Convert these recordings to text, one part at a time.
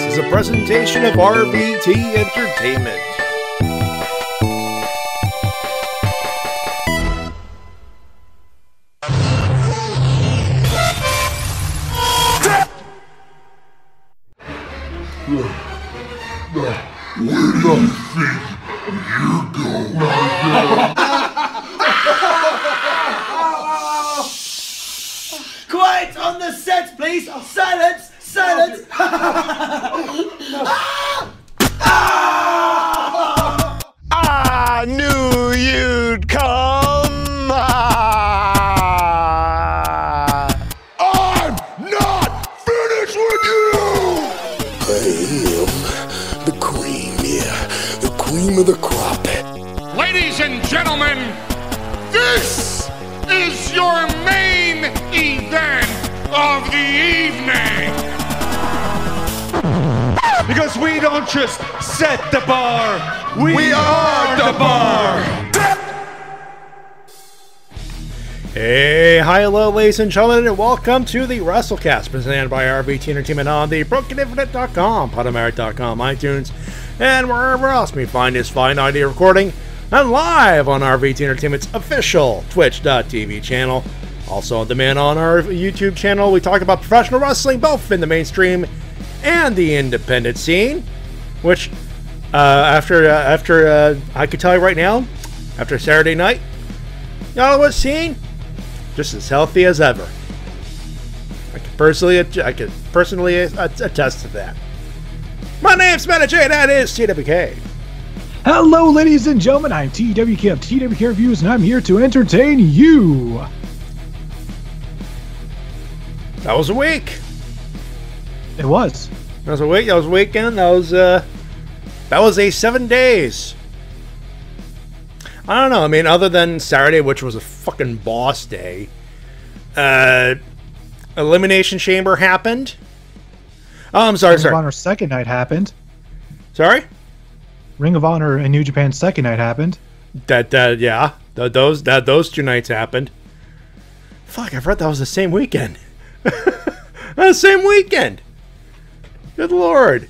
Wrestle-Cast is a presentation of RVT Entertainment. Quiet on the set, please! Silence! Silence! I knew you'd come. I'm not finished with you! I am the cream, the cream of the crop. Ladies and gentlemen, this is your main event of the evening. Because we don't just set the bar, we are the bar. Hey, hi, hello, ladies and gentlemen, and welcome to the Wrestle-Cast, presented by RVT Entertainment on the BrokenInfinite.com, Podomatic.com, iTunes, and wherever else we find this fine audio recording, and live on RVT Entertainment's official Twitch.tv channel. Also on demand on our YouTube channel, we talk about professional wrestling, both in the mainstream and the independent scene, which, after I can tell you right now, after Saturday night, y'all know what scene? Just as healthy as ever. I can personally attest to that. My name's Matty Jay, and that is TWK. Hello, ladies and gentlemen. I'm TWK of TWK Reviews, and I'm here to entertain you. That was a week. It was. That was a week. That was a weekend. That was a 7 days. I don't know. I mean, other than Saturday, which was a fucking boss day, Elimination Chamber happened. Oh, I'm sorry. Ring of Honor's second night happened. Sorry? Ring of Honor and New Japan's second night happened. Yeah. Those 2 nights happened. Fuck, I thought that was the same weekend. The same weekend. Good lord.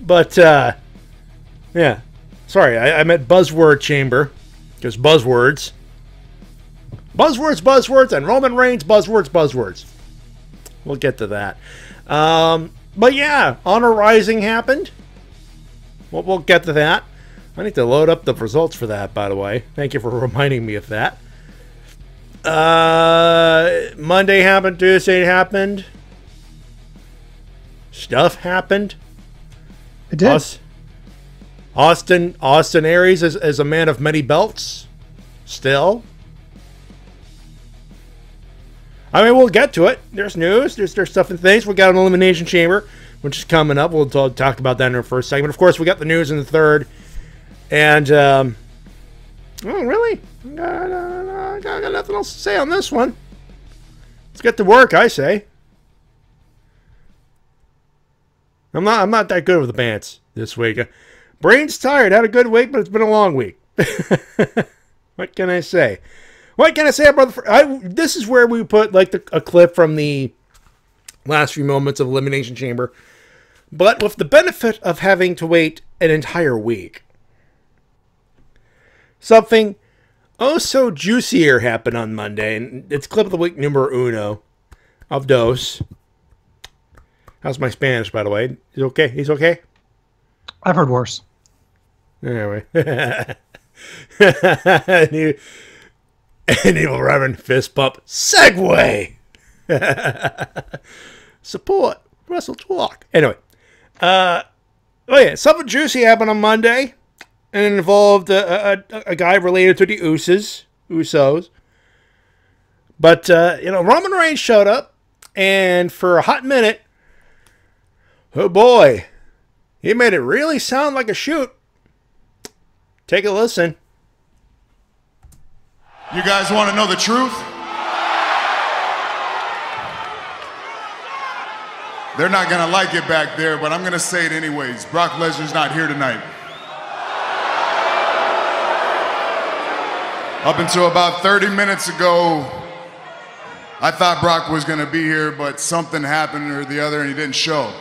But, yeah. Sorry, I meant Buzzword Chamber. Because buzzwords. Buzzwords, and Roman Reigns, buzzwords. We'll get to that. But yeah, Honor Rising happened. We'll get to that. I need to load up the results for that, by the way. Thank you for reminding me of that. Monday happened, Tuesday happened. Stuff happened. It did. Austin Aries is a man of many belts. Still. I mean, we'll get to it. There's news. There's stuff and things. We got an Elimination Chamber, which is coming up. We'll talk about that in our first segment. Of course, we got the news in the third. And, oh, really? I got nothing else to say on this one. Let's get to work, I say. I'm not that good with the pants this week. Brain's tired. Had a good week, but it's been a long week. What can I say? What can I say, brother? This is where we put like a clip from the last few moments of Elimination Chamber, but with the benefit of having to wait an entire week. Something oh so juicier happened on Monday, and it's clip of the week numero uno of dos. How's my Spanish, by the way? He's okay? He's okay? I've heard worse. Anyway. And evil Reverend fist bump. Segway! Support. Wrestle Talk. Anyway. Oh yeah, something juicy happened on Monday. And it involved a guy related to the Usos. But, Roman Reigns showed up. And for a hot minute, oh boy, he made it really sound like a shoot. Take a listen. You guys want to know the truth? They're not going to like it back there, but I'm going to say it anyways. Brock Lesnar's not here tonight. Up until about 30 minutes ago, I thought Brock was going to be here, but something happened or the other, and he didn't show.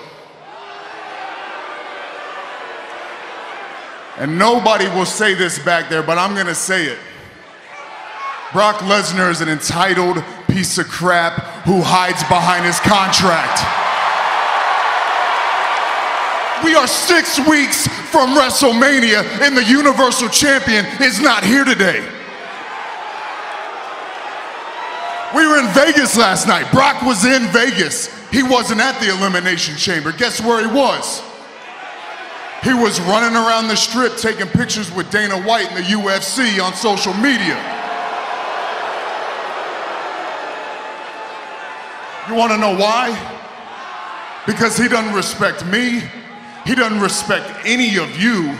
And nobody will say this back there, but I'm gonna say it. Brock Lesnar is an entitled piece of crap who hides behind his contract. We are 6 weeks from WrestleMania and the Universal Champion is not here today. We were in Vegas last night. Brock was in Vegas. He wasn't at the Elimination Chamber. Guess where he was? He was running around the strip taking pictures with Dana White and the UFC on social media. You want to know why? Because he doesn't respect me, he doesn't respect any of you,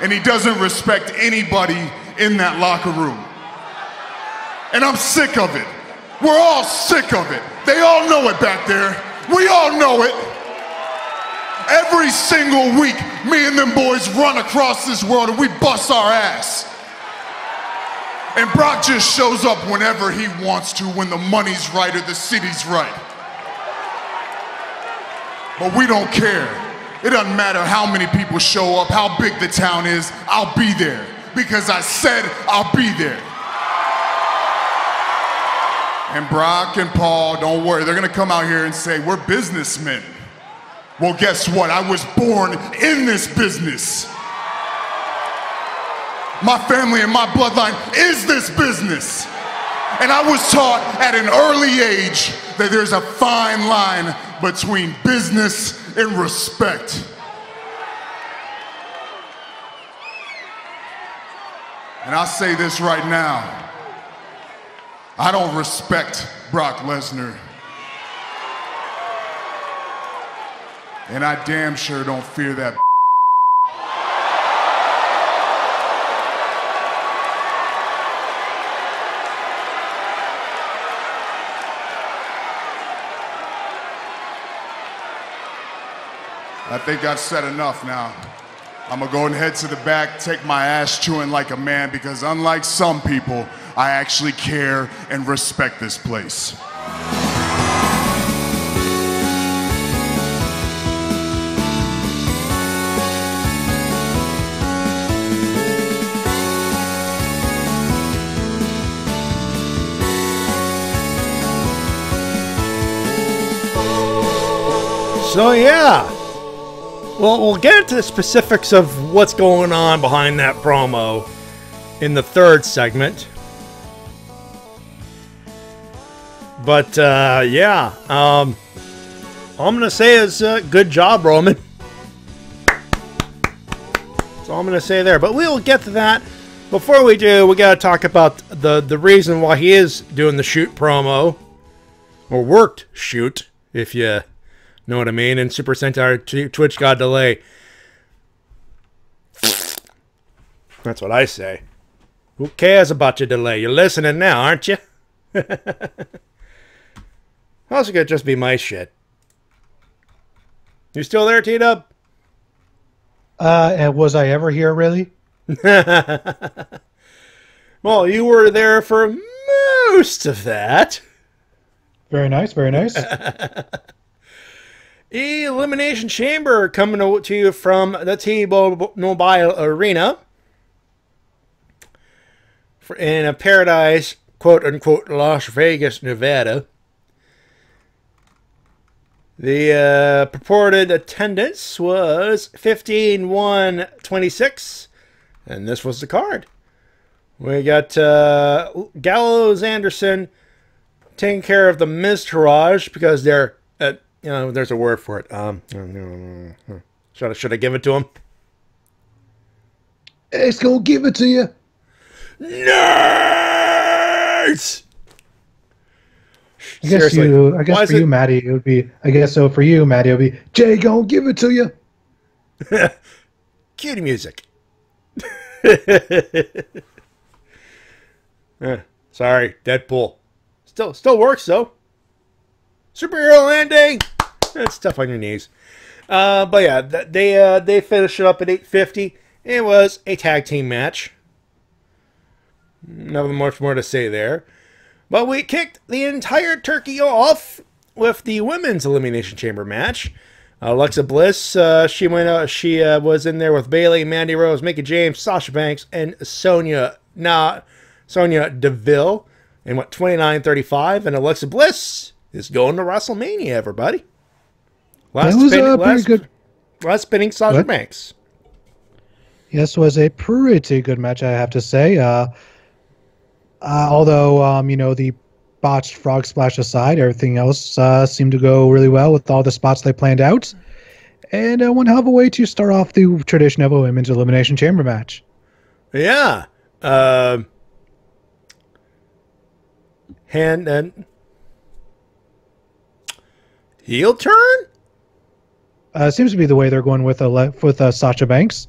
and he doesn't respect anybody in that locker room. And I'm sick of it. We're all sick of it. They all know it back there. We all know it. Every single week, me and them boys run across this world and we bust our ass. And Brock just shows up whenever he wants to, when the money's right or the city's right. But we don't care. It doesn't matter how many people show up, how big the town is, I'll be there. Because I said I'll be there. And Brock and Paul, don't worry, they're gonna come out here and say, we're businessmen. Well, guess what? I was born in this business. My family and my bloodline is this business. And I was taught at an early age that there's a fine line between business and respect. And I'll say this right now. I don't respect Brock Lesnar. And I damn sure don't fear that. I think I've said enough now. I'm gonna go and head to the back, take my ass chewing like a man, because unlike some people, I actually care and respect this place. So yeah, well, we'll get into the specifics of what's going on behind that promo in the third segment. But yeah, all I'm gonna say is good job, Roman. That's all I'm gonna say there. But we will get to that. Before we do, we gotta talk about the reason why he is doing the shoot promo, or worked shoot, if you know what I mean. And Super Sentai Twitch got delay. That's what I say. Who cares about your delay? You're listening now, aren't you? How's it gonna just be my shit? You still there, T-Dub? And was I ever here, really? Well, you were there for most of that. Very nice, very nice. Elimination Chamber coming to you from the T-Mobile Arena in a Paradise, quote-unquote, Las Vegas, Nevada. The purported attendance was 15,126, and this was the card. We got Gallows Anderson taking care of the Miztourage because they're, you know, there's a word for it. Should I give it to him? It's gonna give it to you. Nerds! I guess for you, Matty, it would be. I guess so. For you, Matty, it would be. Jay, gonna give it to you. Cue music. Sorry, Deadpool. Still works though. Superhero landing. That's tough on your knees. But yeah, they finished it up at 8:50. It was a tag team match. Nothing much more to say there. But we kicked the entire turkey off with the Women's Elimination Chamber match. Alexa Bliss, she went out. She was in there with Bayley, Mandy Rose, Mickie James, Sasha Banks, and Sonya Deville. And what 29-35, and Alexa Bliss is going to WrestleMania. Everybody, That was a pretty good. last spinning Sasha Banks. Yes, was a pretty good match, I have to say. Although the botched frog splash aside, everything else seemed to go really well with all the spots they planned out. And one hell of a way to start off the tradition of a women's elimination chamber match. Yeah. And heel turn? Seems to be the way they're going with Sasha Banks.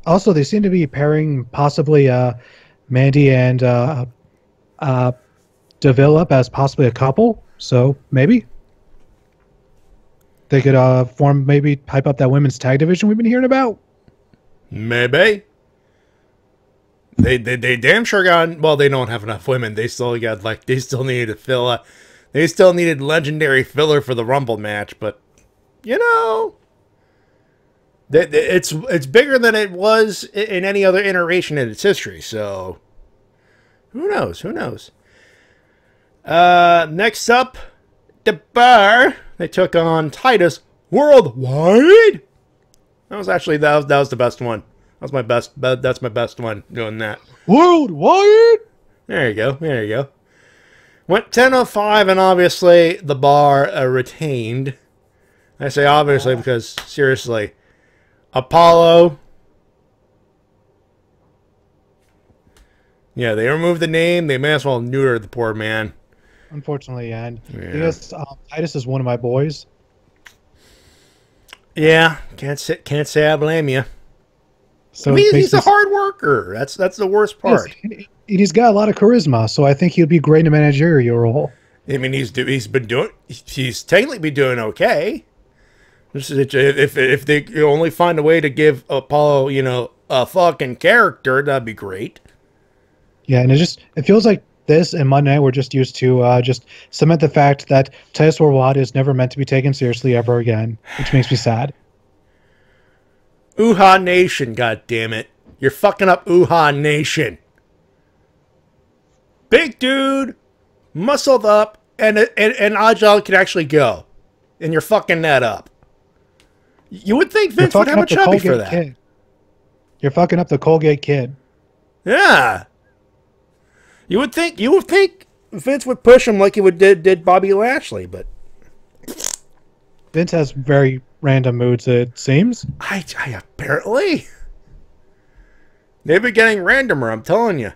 Also, they seem to be pairing possibly Mandy and Deville up as possibly a couple. So maybe they could hype up that women's tag division we've been hearing about. Maybe. They damn sure got. Well, they don't have enough women. They still got they still needed to fill. They still needed legendary filler for the Rumble match, but it's bigger than it was in any other iteration in its history. So who knows? Who knows? Next up, the Bar. They took on Titus Worldwide. That was the best one. That's my best. That's my best one doing that. Worldwide. There you go. There you go. Went 10:05, and obviously the Bar retained. I say obviously because seriously, Apollo. Yeah, they removed the name. They may as well neuter the poor man. Unfortunately, and because Titus is one of my boys. Yeah, can't say I blame you. So I mean, he's a hard worker. That's the worst part. He's got a lot of charisma, so I think he'd be great in a managerial role. I mean, he's technically be doing okay. If they only find a way to give Apollo, a fucking character, that'd be great. Yeah, and it feels like this and Monday Night we're just used to just cement the fact that Titus Worldwide is never meant to be taken seriously ever again, which makes me sad. Uhaa Nation, goddammit. You're fucking up Uhaa Nation. Big dude, muscled up, and agile can actually go. And you're fucking that up. You would think Vince would have a chubby for that. Kid. You're fucking up the Colgate Kid. Yeah. You would think Vince would push him like he did Bobby Lashley, but Vince has very random moods, it seems. I apparently they've been getting randomer. I'm telling you,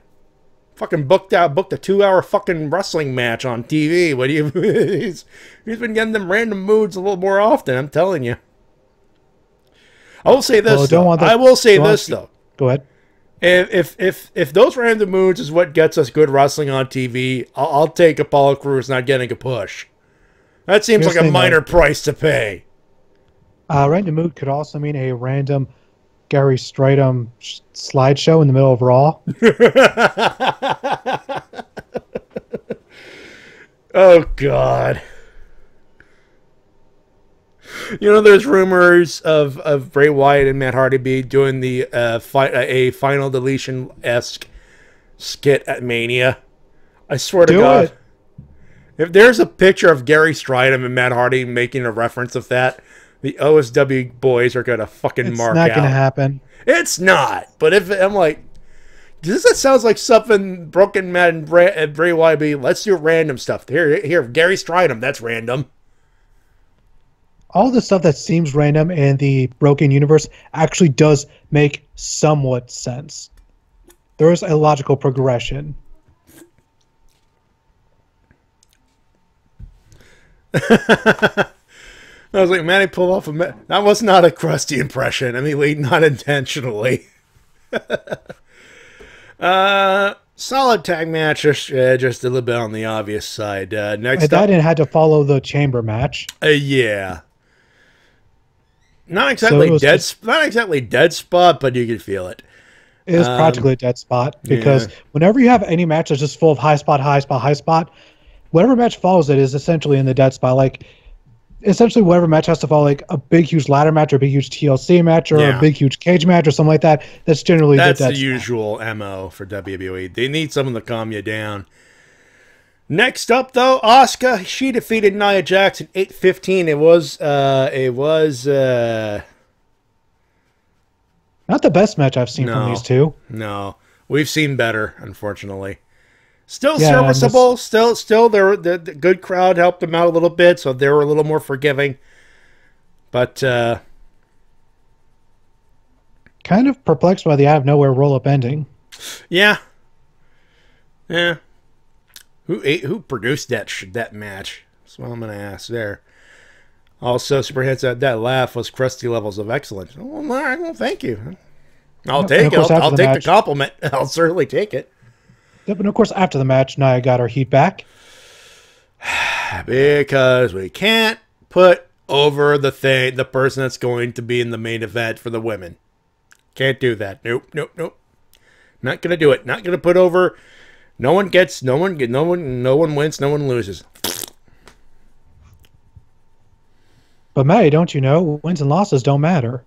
fucking booked a 2-hour fucking wrestling match on TV. What do you? He's been getting them random moods a little more often. I'm telling you. I will say this. Though. Go ahead. If those random moods is what gets us good wrestling on TV, I'll take Apollo Crews not getting a push. That seems like a minor price to pay. Random mood could also mean a random Gary Stridham slideshow in the middle of Raw. Oh, God. There's rumors of Bray Wyatt and Matt Hardy doing a Final Deletion-esque skit at Mania. I swear to God. If there's a picture of Gary Stridham and Matt Hardy making a reference of that, the OSW boys are going to fucking mark out. It's not going to happen. It's not. But if I'm like, that sounds like something Broken Matt and Bray Wyatt be, let's do random stuff. Here, Gary Stridham, that's random. All the stuff that seems random in the Broken Universe actually does make somewhat sense. There is a logical progression. I was like, Matty pulled off that was not a crusty impression. I mean, not intentionally. Solid tag match, just a little bit on the obvious side. Next up, that had to follow the chamber match. Yeah. Not exactly not exactly dead spot, but you could feel it. It is practically a dead spot because whenever you have any match that's just full of high spot, whatever match follows it is essentially in the dead spot. Like essentially whatever match has to follow like a big huge ladder match or a big huge TLC match or a big huge cage match or something like that. That's generally the usual MO for WWE. They need someone to calm you down. Next up though, Asuka, she defeated Nia Jax in 8:15. It was not the best match I've seen from these two. No. We've seen better, unfortunately. Still serviceable. Still, the good crowd helped them out a little bit, so they were a little more forgiving. But kind of perplexed by the out of nowhere roll up ending. Yeah. Who produced that match? That's what I'm gonna ask there. Also, Superhead said that laugh was crusty levels of excellence. Oh, all right, well, thank you. I'll take it. I'll take the compliment. I'll certainly take it. Yep, and of course, after the match, Nia got her heat back. Because we can't put over the person that's going to be in the main event for the women. Can't do that. Nope. Not gonna do it. Not gonna put over. No one wins, no one loses. But Matty, don't you know, wins and losses don't matter.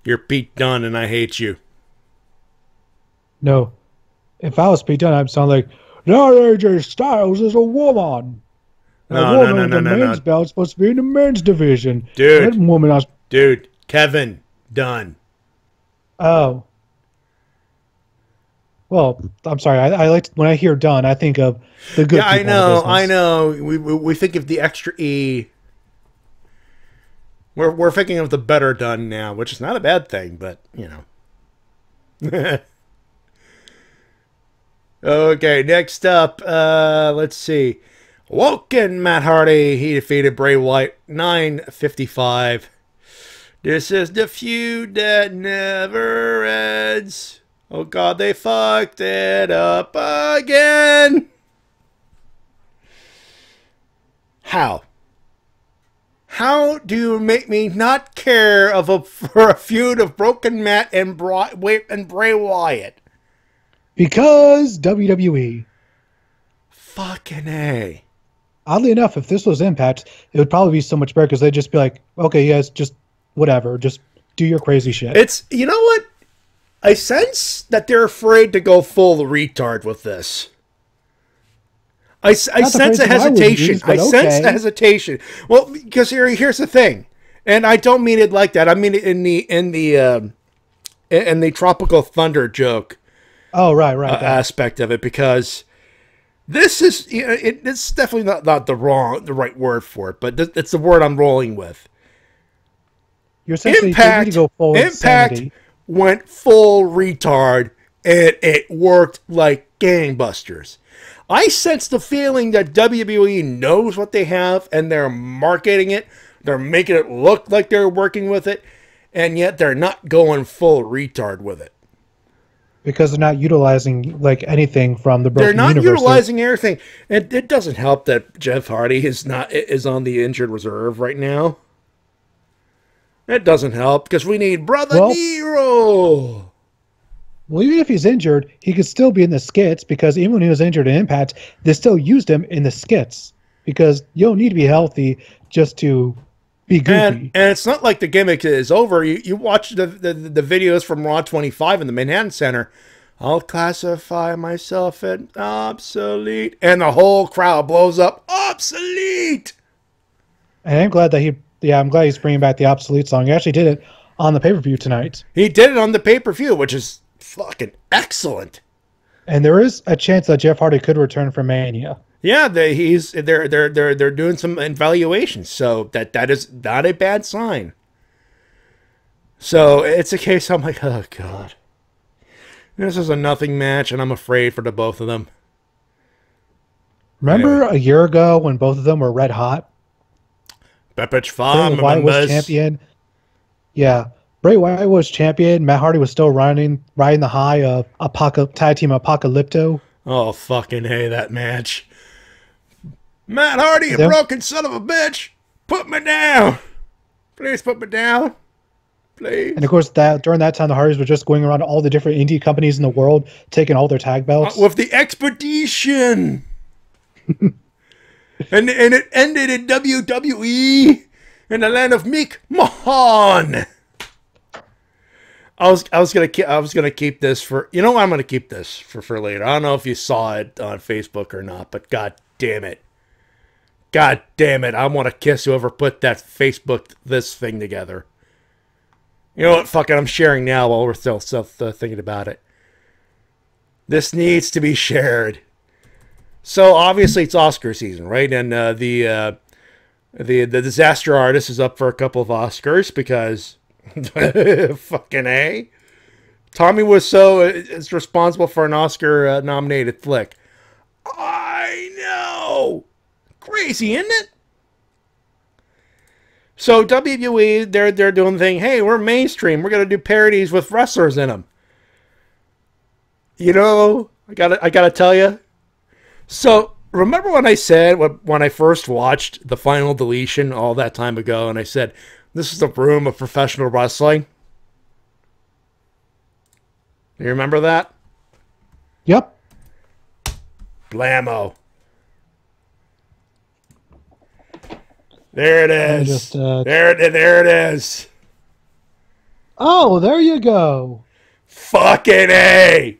You're Pete Dunne and I hate you. No. If I was Pete Dunne, I'd sound like, no, AJ Styles is a woman. No. The men's belt's supposed to be in the men's division. Dude, Kevin Dunn. Oh. Well, I'm sorry. I like when I hear Dunn, I think of the good. Yeah, I know. We think of the extra E. We're thinking of the better Dunn now, which is not a bad thing, but you know. Okay, next up, let's see. Woken Matt Hardy, he defeated Bray Wyatt 9:55. This is the feud that never ends. Oh God, they fucked it up again. How? How do you make me not care for a feud of Broken Matt and Bray Wyatt? Because WWE. Fucking A. Oddly enough, if this was Impact, it would probably be so much better because they'd just be like, okay, yes, just whatever, just do your crazy shit. It's, you know what? I sense that they're afraid to go full retard with this. I sense a hesitation. I sense a hesitation. Well, because here's the thing, and I don't mean it like that. I mean it in the Tropical Thunder joke. Oh, right. Aspect of it, because this is it's definitely not the right word for it, but it's the word I'm rolling with. You're saying Impact, you need to go full insanity. Went full retard, and it worked like gangbusters. I sense the feeling that WWE knows what they have, and they're marketing it. They're making it look like they're working with it, and yet they're not going full retard with it. Because they're not utilizing like anything from the broken universe. They're not utilizing everything. It doesn't help that Jeff Hardy is on the injured reserve right now. It doesn't help because we need Brother Nero. Well, even if he's injured, he could still be in the skits because even when he was injured in Impact, they still used him in the skits because you don't need to be healthy just to be goofy. And it's not like the gimmick is over. You watch the videos from Raw 25 in the Manhattan Center. I'll classify myself as obsolete. And the whole crowd blows up. Obsolete! And I'm glad that I'm glad he's bringing back the obsolete song. He actually did it on the pay-per-view tonight. He did it on the pay-per-view, which is fucking excellent. And there is a chance that Jeff Hardy could return from Mania. Yeah, they're doing some evaluations, so that is not a bad sign. So it's a case I'm like, oh God, this is a nothing match, and I'm afraid for the both of them. Remember a year ago when both of them were red hot? Bray Wyatt was champion. Yeah, Bray Wyatt was champion. Matt Hardy was still riding the high of tag team Apocalypto. Oh fucking hey, that match. Matt Hardy, you broken son of a bitch! Put me down! Please put me down. Please. And of course, during that time, the Hardys were just going around all the different indie companies in the world, taking all their tag belts. With the expedition! and it ended in WWE in the land of Meek Mahan. I was gonna keep this for, you know what, I'm gonna keep this for later. I don't know if you saw it on Facebook or not, but god damn it, I want to kiss whoever put that Facebook this thing together. You know what? Fuck it, I'm sharing now while we're still thinking about it. This needs to be shared. So obviously it's Oscar season, right? And the Disaster Artist is up for a couple of Oscars because fucking A. Tommy Wiseau is responsible for an Oscar nominated flick. I know. Crazy, isn't it? So WWE, they're doing the thing. Hey, we're mainstream. We're gonna do parodies with wrestlers in them. You know, I gotta tell you. So remember when I said when I first watched The Final Deletion all that time ago, and I said this is the room of professional wrestling. You remember that? Yep. Blammo. There it is. There it is. Oh, there you go. Fucking A.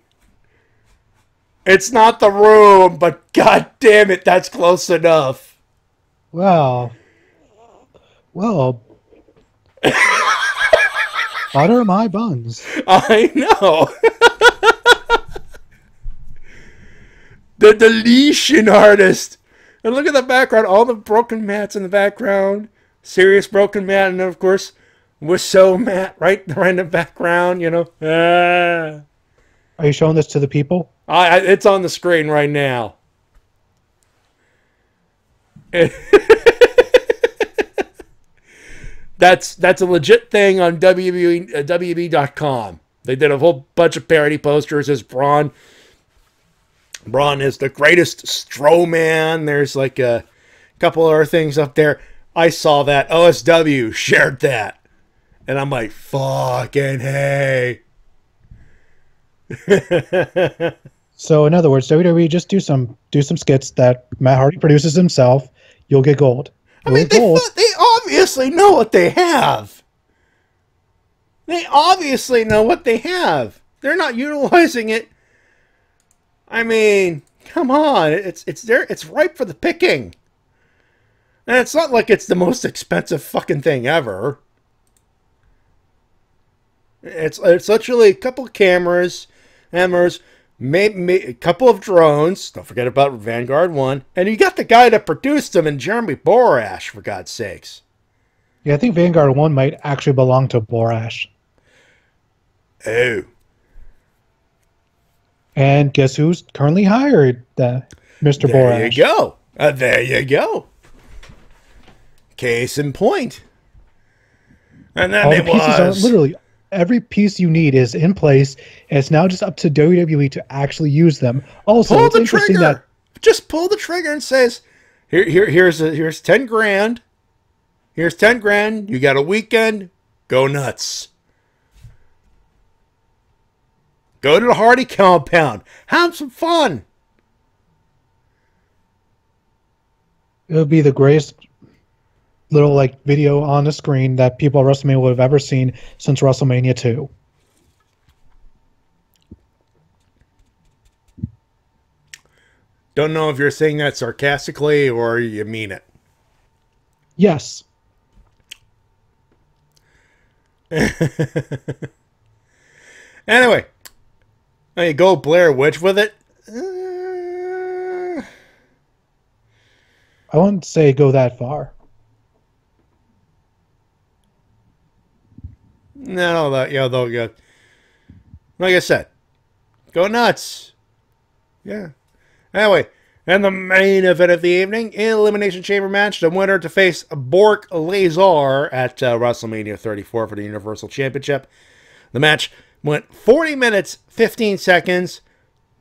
It's not the room, but god damn it, that's close enough. Well, butter my buns. I know. The deletion artist. And look at the background, all the broken mats in the background. Serious broken mat, and of course, Wiseau mat right in the background, you know. Are you showing this to the people? It's on the screen right now. That's a legit thing on WWE.com. They did a whole bunch of parody posters as Braun. Braun is the greatest Strowman. There's like a couple other things up there. I saw that. OSW shared that. And I'm like, fucking hey. So in other words, WWE just do some skits that Matt Hardy produces himself. You'll get gold. I mean, they obviously know what they have. They obviously know what they have. They're not utilizing it. I mean, come on. It's there. It's ripe for the picking. And it's not like it's the most expensive fucking thing ever. It's literally a couple of cameras, maybe a couple of drones. Don't forget about Vanguard 1. And you got the guy that produced them in Jeremy Borash, for God's sakes. Yeah, I think Vanguard 1 might actually belong to Borash. Oh. And guess who's currently hired? Mr. Borash. There you go. There you go. Case in point. And then it was... literally, every piece you need is in place, and it's now just up to WWE to actually use them. Also, pull it's the interesting trigger. that... Just pull the trigger and says, here's 10 grand. Here's 10 grand. You got a weekend. Go nuts. Go to the Hardy compound. Have some fun. It'll be the greatest little video on the screen that people at WrestleMania would have ever seen since WrestleMania 2. Don't know if you're saying that sarcastically or you mean it. Yes. Anyway. There you go, Blair Witch with it. I wouldn't say go that far. No, they'll go. Like I said, go nuts. Yeah. Anyway, and the main event of the evening, Elimination Chamber match. The winner to face Bork Lazar at WrestleMania 34 for the Universal Championship. The match went 40 minutes, 15 seconds.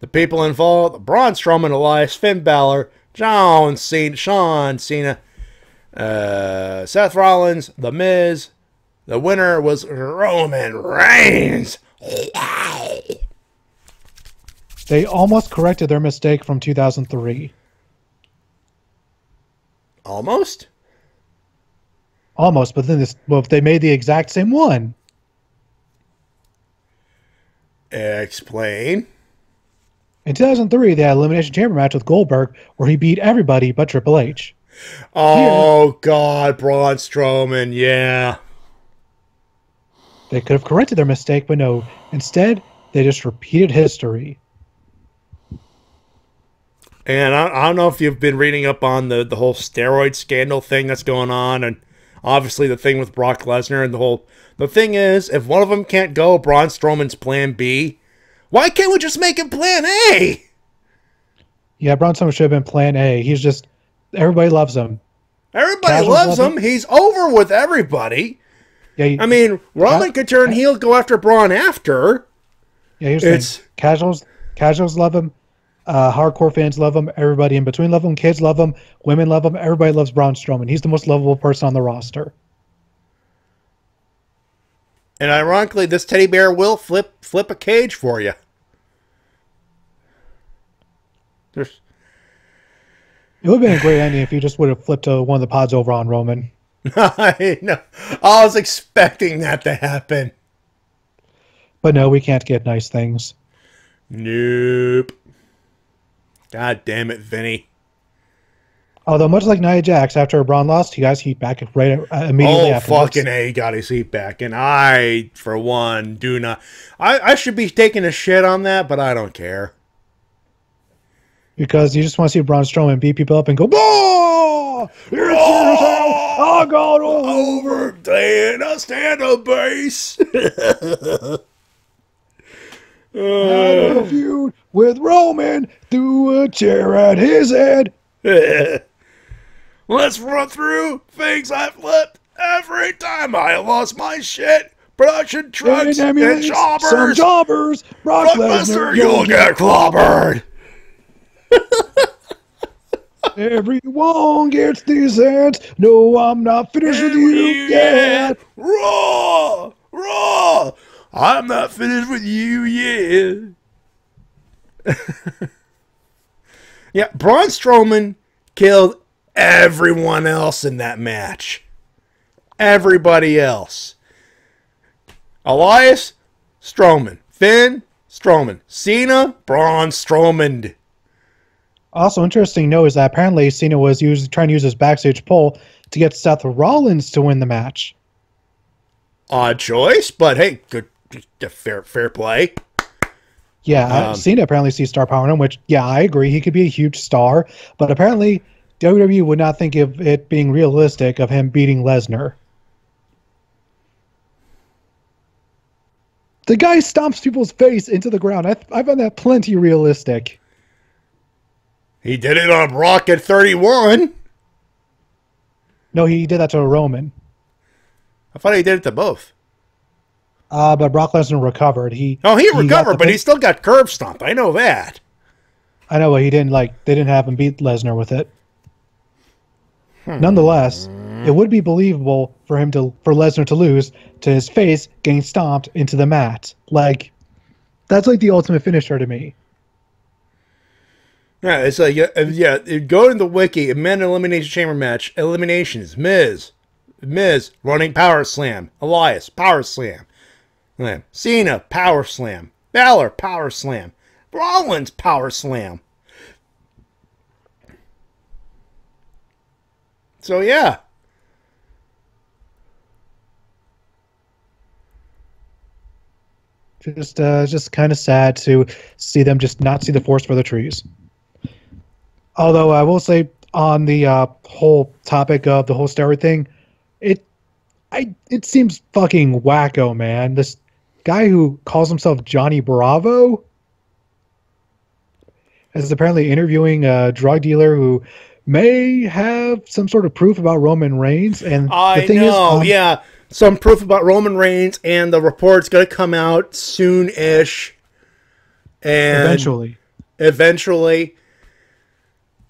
The people involved, Braun Strowman, Elias, Finn Balor, Sean Cena, Seth Rollins, The Miz. The winner was Roman Reigns. They almost corrected their mistake from 2003. Almost? Almost, but then if they made the exact same one. Explain. In 2003, they had an Elimination Chamber match with Goldberg where he beat everybody but Triple H. Oh, God, Braun Strowman, yeah. They could have corrected their mistake, but no. Instead, they just repeated history. And I don't know if you've been reading up on the whole steroid scandal thing that's going on, and obviously the thing with Brock Lesnar and the thing is, if one of them can't go, Braun Strowman's plan B, why can't we just make him plan A? Yeah, Braun Strowman should have been plan A. He's just, everybody loves him. Everybody loves him. He's over with everybody. Yeah, I mean, Roman could turn heel, go after Braun after. Yeah, here's the thing. Casuals love him. Hardcore fans love him. Everybody in between love him. Kids love him. Women love him. Everybody loves Braun Strowman. He's the most lovable person on the roster. And ironically, this teddy bear will flip a cage for you. It would have been a great ending if you just would have flipped one of the pods over on Roman. I know. I was expecting that to happen. But no, we can't get nice things. Nope. God damn it, Vinny. Although, much like Nia Jax, after Braun lost, he got his heat back immediately after. Oh, fucking A, he got his heat back. And I, for one, do not. I should be taking a shit on that, but I don't care. Because you just want to see Braun Strowman beat people up and go, "Bah! I got over in a stand-up base." Had a feud with Roman, threw a chair at his head. Let's run through things I flipped every time I lost my shit. Production trucks and jobbers. Some jobbers. Brock Lesnar, you'll get clobbered. Everyone gets these hands. No, I'm not finished with you yet. Raw. I'm not finished with you yet. Yeah, Braun Strowman killed everyone else in that match. Everybody else. Elias, Strowman. Finn, Strowman. Cena, Braun Strowman. Also, interesting to know is that apparently Cena was trying to use his backstage pull to get Seth Rollins to win the match. Odd choice, but hey, good, fair play. Yeah, Cena apparently sees star power in him, which, yeah, I agree. He could be a huge star, but apparently WWE would not think of it being realistic of him beating Lesnar. The guy stomps people's face into the ground. I find that plenty realistic. He did it on Brock at 31. No, he did that to Roman. I thought he did it to both. But Brock Lesnar recovered. He recovered, but he still got curb stomped. I know that. I know, but they didn't have him beat Lesnar with it. Nonetheless, it would be believable for Lesnar to lose to his face getting stomped into the mat. Like, that's like the ultimate finisher to me. Yeah, it's like, go to the wiki, men elimination chamber match, eliminations, Miz, running power slam, Elias, power slam, Cena, power slam, Balor, power slam, Rollins, power slam. So, yeah. Just kind of sad to see them just not see the forest for the trees. Although I will say on the whole topic of the whole steroid thing, it seems fucking wacko, man. This guy who calls himself Johnny Bravo is apparently interviewing a drug dealer who may have some sort of proof about Roman Reigns. And the thing is, some proof about Roman Reigns, and the report's going to come out soon-ish. And eventually.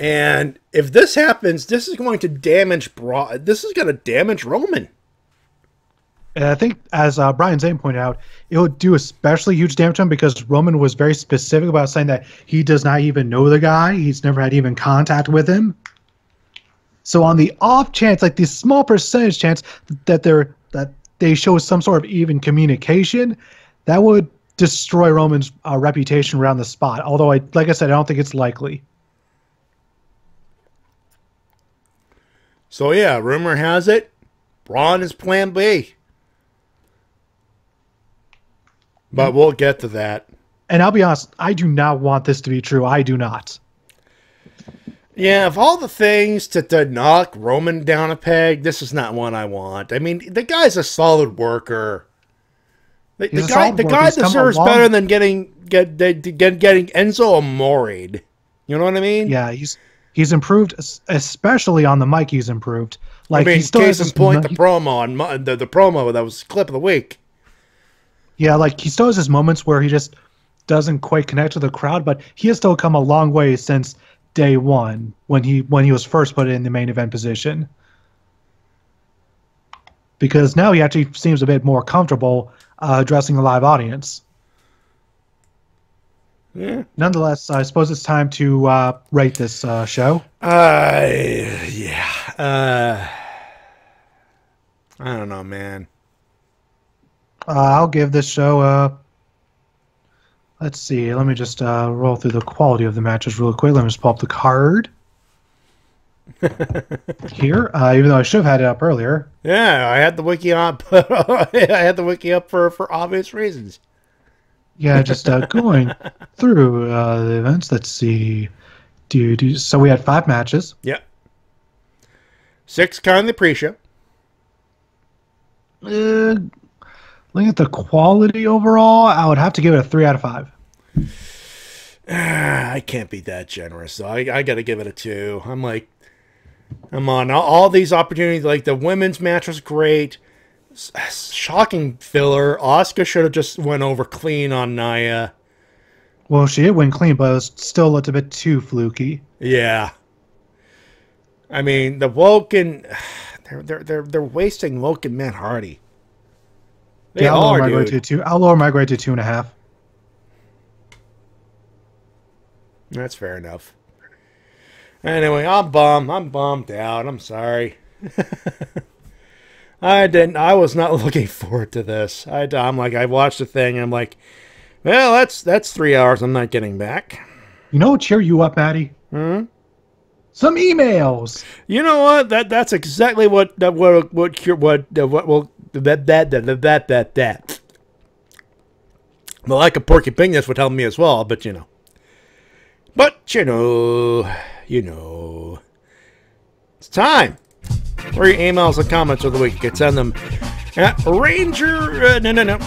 And if this happens, this is going to damage Roman. And I think, as Brian Zane pointed out, it would do especially huge damage to him because Roman was very specific about saying that he does not even know the guy. He's never had even contact with him. So on the off chance, like this small percentage chance that they show some sort of even communication, that would destroy Roman's reputation around the spot. Although, like I said, I don't think it's likely. So yeah, rumor has it, Braun is Plan B. But we'll get to that. And I'll be honest, I do not want this to be true. I do not. Yeah, of all the things to knock Roman down a peg, this is not one I want. I mean, the guy's a solid worker. The guy deserves better than getting Enzo Amore. You know what I mean? Yeah, he's improved, especially on the mic. He's improved. Like, I mean, he still case has in point, the promo on the promo that was clip of the week. Yeah, like, he still has his moments where he just doesn't quite connect to the crowd, but he has still come a long way since day one when he was first put in the main event position. Because now he actually seems a bit more comfortable addressing a live audience. Yeah. Nonetheless, I suppose it's time to rate this show. Yeah. I don't know, man. I'll give this show let's see. Let me just roll through the quality of the matches real quick. Let me just pull up the card here. Even though I should have had it up earlier. Yeah, I had the wiki up. I had the wiki up for obvious reasons. Yeah, just going through the events. Let's see. So we had 5 matches. Yep. 6 kind of the pre-show. Looking at the quality overall, I would have to give it a 3 out of 5. I can't be that generous, so I got to give it a 2. I'm on all these opportunities. Like, the women's match was great. Shocking filler. Asuka should have just went over clean on Nia. Well, she did win clean, but it was still a little bit too fluky. Yeah. I mean, the Woken, they're wasting Woken Matt Hardy. I'll lower my grade to 2. I'll lower my grade to 2.5. That's fair enough. Anyway, I'm bummed out. I'm sorry. I was not looking forward to this. I watched the thing and I'm like, well, that's 3 hours I'm not getting back. You know what cheer you up, Matty? Some emails. You know what? That's exactly what will. The lack of porky pingus would help me as well, but you know. It's time for your emails and comments of the week. You can send them at Ranger. No.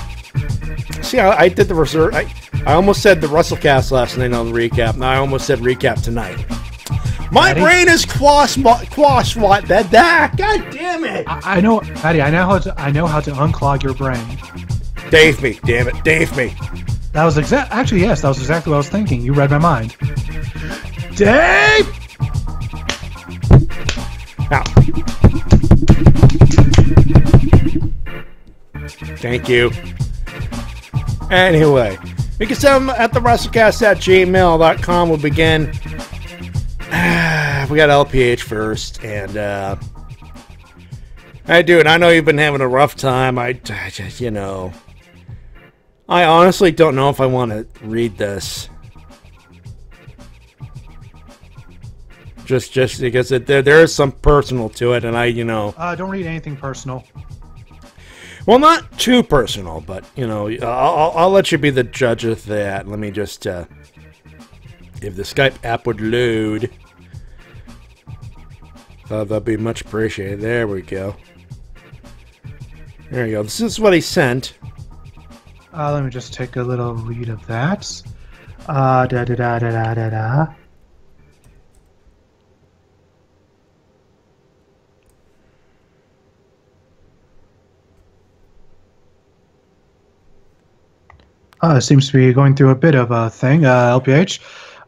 See, I did the reserve. I almost said the Wrestle-Cast last night on the recap. Now I almost said recap tonight. My brain is quash. God damn it! I know, Matty. I know how to unclog your brain. Dave me, damn it, Dave me. That was actually, yes, that was exactly what I was thinking. You read my mind. Dave! Now. Thank you. Anyway, you can send them at the Wrestle-Cast@gmail.com. We'll begin. We got LPH first, and hey, dude, I know you've been having a rough time. I honestly don't know if I want to read this, just because there is some personal to it, and don't read anything personal. Well, not too personal, but I'll let you be the judge of that. Let me just if the Skype app would load. That'd be much appreciated. There we go. There you go. This is what he sent. Let me just take a little read of that. Seems to be going through a bit of a thing, LPH.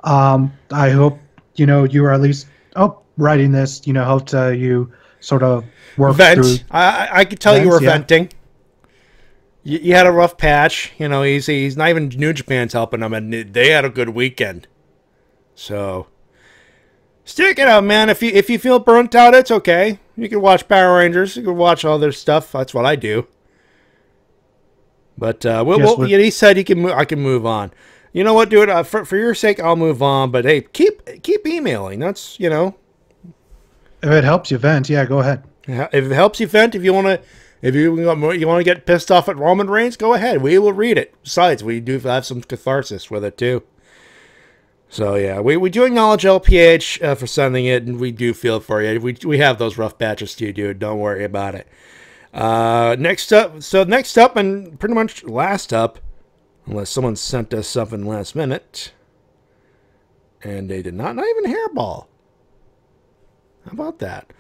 I hope, you are at least writing this, helped you sort of work through. I could tell you were venting. You had a rough patch. He's not even New Japan's helping him, and they had a good weekend. So, Stick it out, man. If you feel burnt out, it's okay. You can watch Power Rangers. You can watch all their stuff. That's what I do. But he said he can. I can move on. You know what, dude? For your sake, I'll move on. But hey, keep emailing. That's If it helps you vent, yeah, go ahead. If it helps you vent, if you want to get pissed off at Roman Reigns, go ahead. We will read it. Besides, we do have some catharsis with it too. So yeah, we do acknowledge LPH for sending it, and we do feel for you. We have those rough patches too, dude. Don't worry about it. Next up, and pretty much last up, unless someone sent us something last minute, and they did not even Hairball. How about that?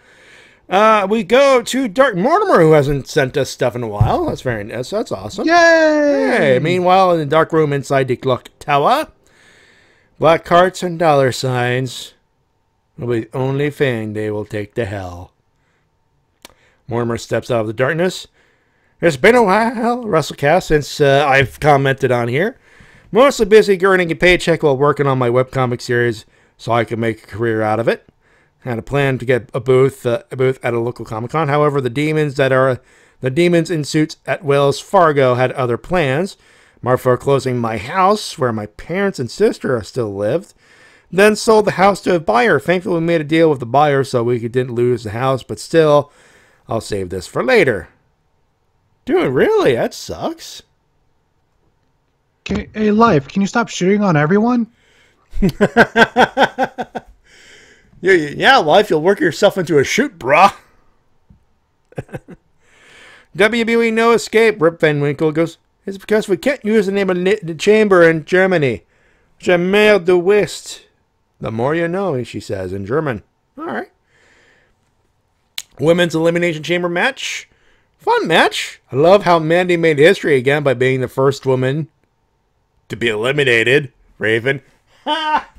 We go to Dark Mortimer, who hasn't sent us stuff in a while. That's awesome. Yay! Hey, meanwhile, in the dark room inside the clock tower, black hearts and dollar signs will be the only thing they will take to hell. Mortimer steps out of the darkness. It's been a while, Wrestle-Cast, since I've commented on here. Mostly busy earning a paycheck while working on my webcomic series so I can make a career out of it. Had a plan to get a booth at a local Comic-Con. However, the demons in suits at Wells Fargo had other plans. More foreclosing my house, where my parents and sister still lived. Then sold the house to a buyer. Thankfully, we made a deal with the buyer so we didn't lose the house, but still, I'll save this for later. Dude, really? That sucks. Hey, Life, can you stop shooting on everyone? Yeah, Life, you'll work yourself into a shoot, brah. WBE No Escape. Rip Van Winkle goes, it's because we can't use the name of the chamber in Germany. Jammer de West. The more you know, she says in German. All right. Women's Elimination Chamber match. Fun match. I love how Mandy made history again by being the first woman to be eliminated. Raven. Ha!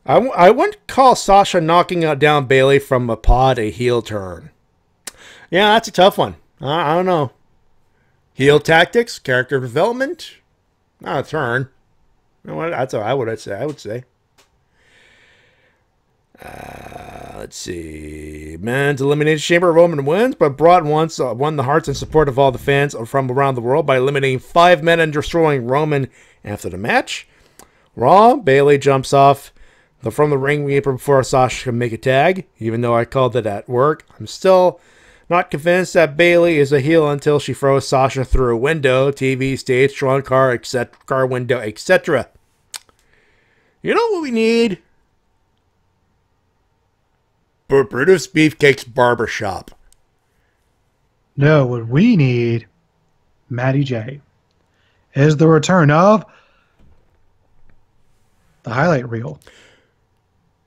I wouldn't call Sasha knocking down Bailey from a pod a heel turn. Yeah, that's a tough one. I don't know. Heel tactics, character development, not a turn. You know what? That's what I would say. Let's see. Men's Elimination Chamber. Roman wins, but Braun once won the hearts and support of all the fans from around the world by eliminating 5 men and destroying Roman after the match. Raw. Bailey jumps off from the ring apron before Sasha can make a tag. Even though I called it at work, I'm still not convinced that Bailey is a heel until she throws Sasha through a window, TV, stage, trunk, car, etc., car window, etc. You know what we need? Brutus Beefcake's barbershop. No, what we need, Matty Jay, is the return of the highlight reel.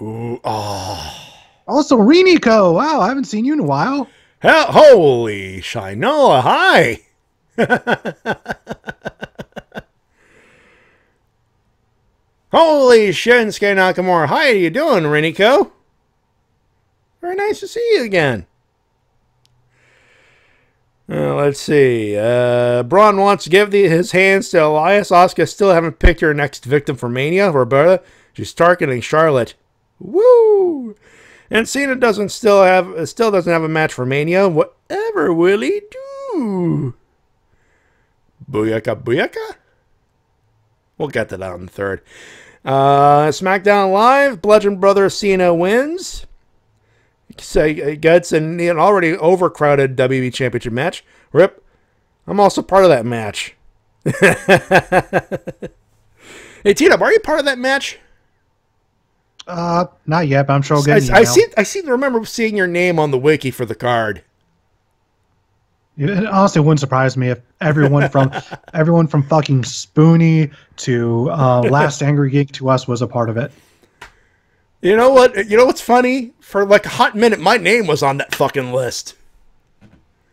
Ooh, oh. Also, Renico. Wow, I haven't seen you in a while. Holy Shinoa, hi! Holy Shinsuke Nakamura, hi, how you doing, Renico? Very nice to see you again. Let's see. Braun wants to give his hands to Elias. Asuka still haven't picked her next victim for Mania. Roberta, she's targeting Charlotte. Woo! And Cena still doesn't have a match for Mania. Whatever will he do? Booyaka, booyaka? We'll get to that on the third. SmackDown Live. Bludgeon Brother Cena wins. Gets an already overcrowded WWE Championship match. Rip, I'm also part of that match. Hey, Tina, are you part of that match? Not yet, but I'm sure I'll get an I email. seem to remember seeing your name on the wiki for the card. It honestly wouldn't surprise me if everyone from fucking Spoonie to Last Angry Geek to us was a part of it. You know what? You know what's funny? For like a hot minute, my name was on that fucking list.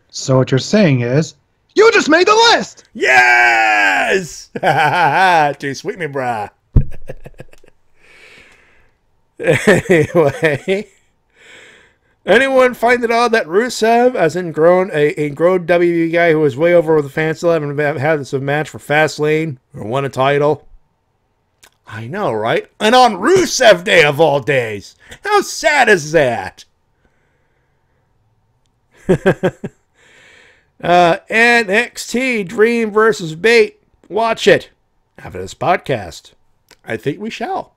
So what you're saying is, you just made the list! Yes! Too sweet me, brah. Anyway. Anyone find it odd that Rusev, as in grown WWE guy who was way over with the fans, still haven't had this match for Fastlane or won a title? I know, right? And on Rusev Day of all days. How sad is that? NXT Dream versus Bate. Watch it after this podcast. I think we shall.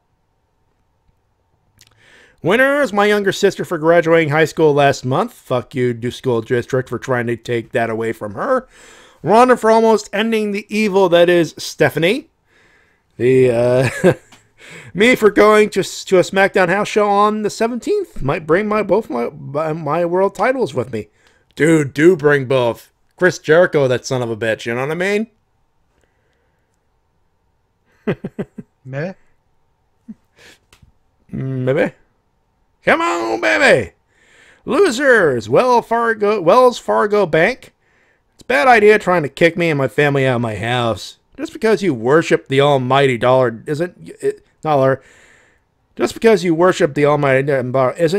Winner is my younger sister for graduating high school last month. Fuck you, New School District, for trying to take that away from her. Ronda for almost ending the evil that is Stephanie. Me for going to a SmackDown house show on the 17th. Might bring both my world titles with me. Dude, do bring both. Chris Jericho, that son of a bitch, you know what I mean? Meh. Baby. Come on, baby. Losers. Wells Fargo Bank. It's a bad idea trying to kick me and my family out of my house. Just because you worship the almighty dollar isn't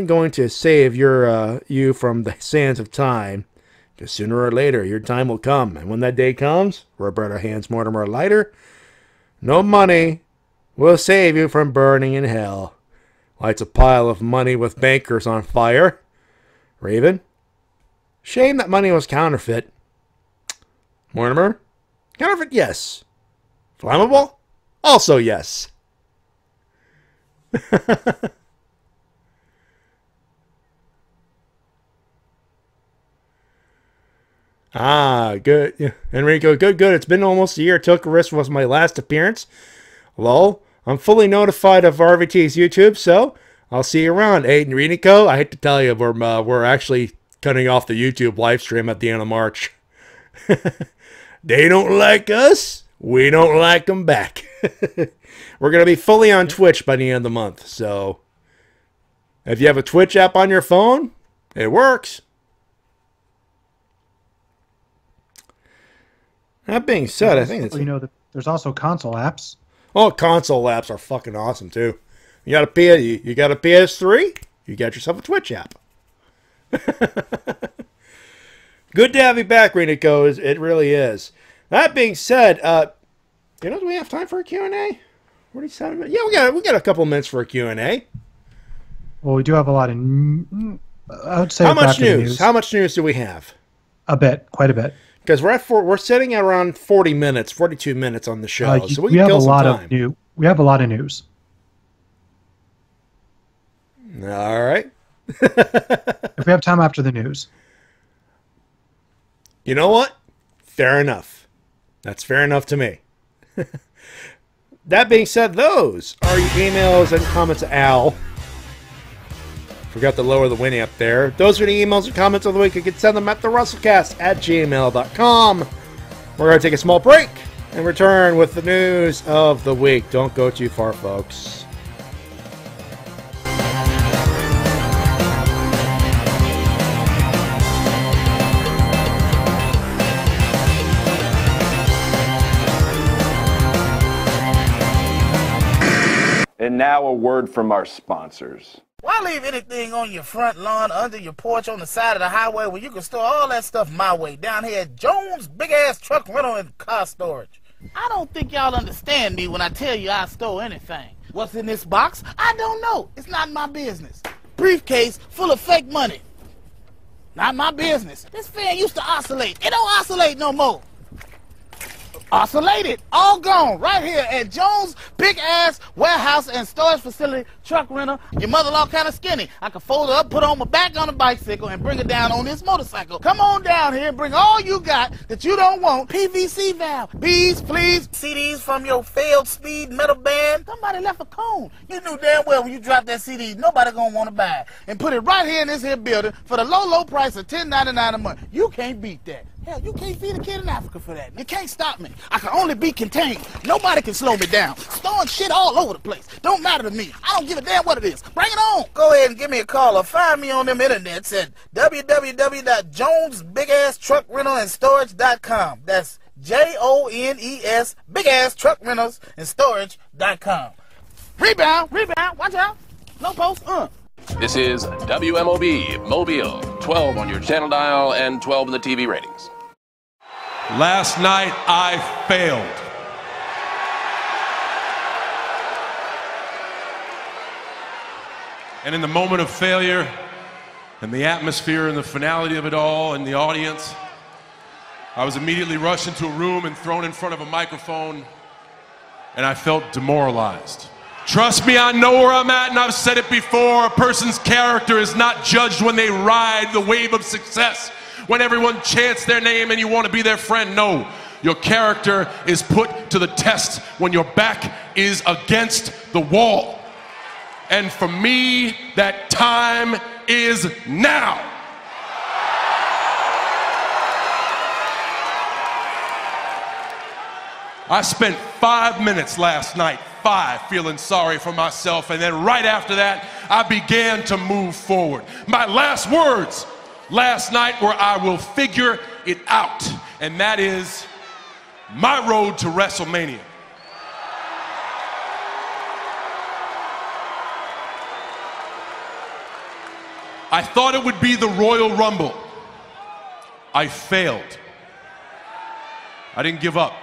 going to save you from the sands of time. Because sooner or later, your time will come. And when that day comes, Roberta hands Mortimer a lighter. No money will save you from burning in hell. Lights a pile of money with bankers on fire. Raven. Shame that money was counterfeit. Mortimer. Counterfeit, yes. Flammable? Also yes. Good. Yeah. Enrico, good. It's been almost a year. Tokarist was my last appearance. Lol. I'm fully notified of RVT's YouTube, so I'll see you around. Hey, Enrico, I hate to tell you, we're actually cutting off the YouTube live stream at the end of March. They don't like us. We don't like them back. We're going to be fully on Twitch by the end of the month, so if you have a Twitch app on your phone, it works. That being said, I think it's... there's also console apps. Oh, console apps are fucking awesome, too. You got a PS3? You got yourself a Twitch app. Good to have you back, Renico. It really is. That being said, do we have time for a Q&A? 47 minutes? Yeah, we got a couple minutes for a Q&A. Well, we do have a lot of... I would say... How much news? How much news do we have? A bit. Quite a bit. Because we're sitting at around 40 minutes, 42 minutes on the show, so we can have kill a some lot time. We have a lot of news. All right. If we have time after the news. You know what? Fair enough. That's fair enough to me. That being said, those are your emails and comments. Al. Forgot to lower the Winnie up there. Those are the emails and comments of the week. You can send them at therussellcast@gmail.com. We're going to take a small break and return with the news of the week. Don't go too far, folks. And now a word from our sponsors. Why leave anything on your front lawn, under your porch, on the side of the highway when you can store all that stuff my way, down here at Jones Big-Ass Truck Rental and Car Storage? I don't think y'all understand me when I tell you I stole anything. What's in this box? I don't know. It's not my business. Briefcase full of fake money. Not my business. This fan used to oscillate. It don't oscillate no more. Oscillated, all gone, right here at Jones Big Ass Warehouse and Storage Facility Truck Rental. Your mother-in-law kind of skinny. I can fold her up, put her on my back on a bicycle, and bring her down on this motorcycle. Come on down here and bring all you got that you don't want. PVC valve, bees, please, CDs from your failed speed metal band. Somebody left a cone. You knew damn well when you dropped that CD, nobody gonna want to buy it. And put it right here in this here building for the low price of $10.99 a month. You can't beat that. Hell, you can't feed a kid in Africa for that. You can't stop me. I can only be contained. Nobody can slow me down. Storing shit all over the place. Don't matter to me. I don't give a damn what it is. Bring it on. Go ahead and give me a call or find me on them internets at www.jonesbigasstruckrentalstorage.com. That's JONES bigasstruckrentalstorage.com. Rebound. Watch out. No post. This is WMOB Mobile, 12 on your channel dial and 12 in the TV ratings. Last night I failed. And in the moment of failure, and the atmosphere and the finality of it all, and the audience, I was immediately rushed into a room and thrown in front of a microphone, and I felt demoralized. Trust me, I know where I'm at, and I've said it before. A person's character is not judged when they ride the wave of success, when everyone chants their name and you want to be their friend. No, your character is put to the test when your back is against the wall. And for me, that time is now. I spent 5 minutes last night, feeling sorry for myself, and then right after that, I began to move forward. My last words last night were, I will figure it out, and that is my road to WrestleMania. I thought it would be the Royal Rumble. I failed. I didn't give up.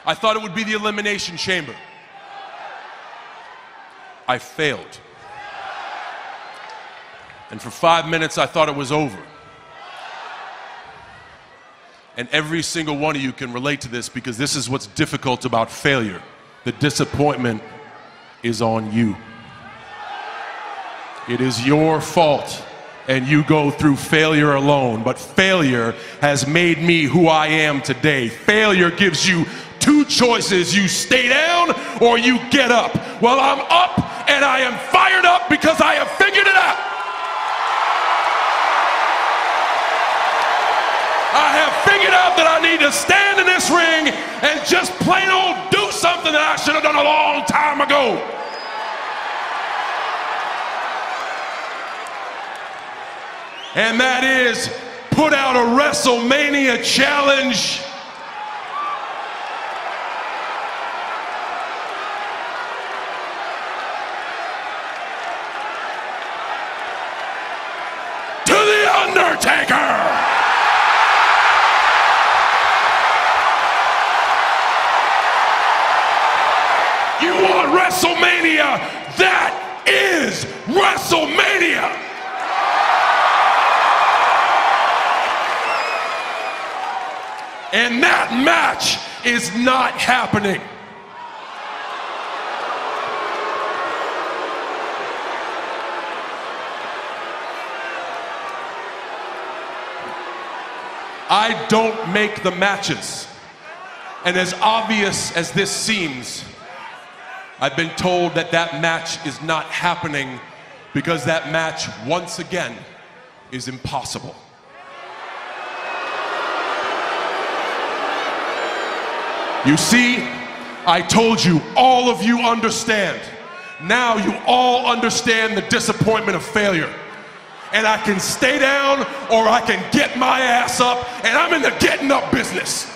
I thought it would be the Elimination Chamber. I failed. And for 5 minutes, I thought it was over. And every single one of you can relate to this, because this is what's difficult about failure. The disappointment is on you. It is your fault, and you go through failure alone. But failure has made me who I am today. Failure gives you two choices: you stay down or you get up. Well, I'm up, and I am fired up because I have figured it out. I have figured out that I need to stand in this ring and just plain old do something that I should have done a long time ago. And that is put out a WrestleMania challenge. To The Undertaker. You want WrestleMania? That is WrestleMania. And that match is not happening. I don't make the matches. And as obvious as this seems, I've been told that that match is not happening because that match, once again, is impossible. You see, I told you, all of you understand. Now you all understand the disappointment of failure. And I can stay down or I can get my ass up, and I'm in the getting up business.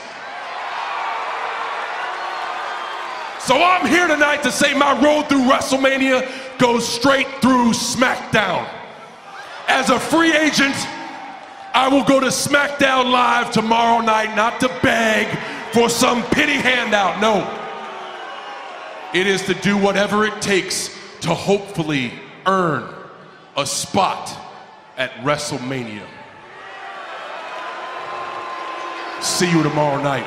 So I'm here tonight to say my road through WrestleMania goes straight through SmackDown. As a free agent, I will go to SmackDown Live tomorrow night, not to beg for some pity handout, no. It is to do whatever it takes to hopefully earn a spot at WrestleMania. See you tomorrow night.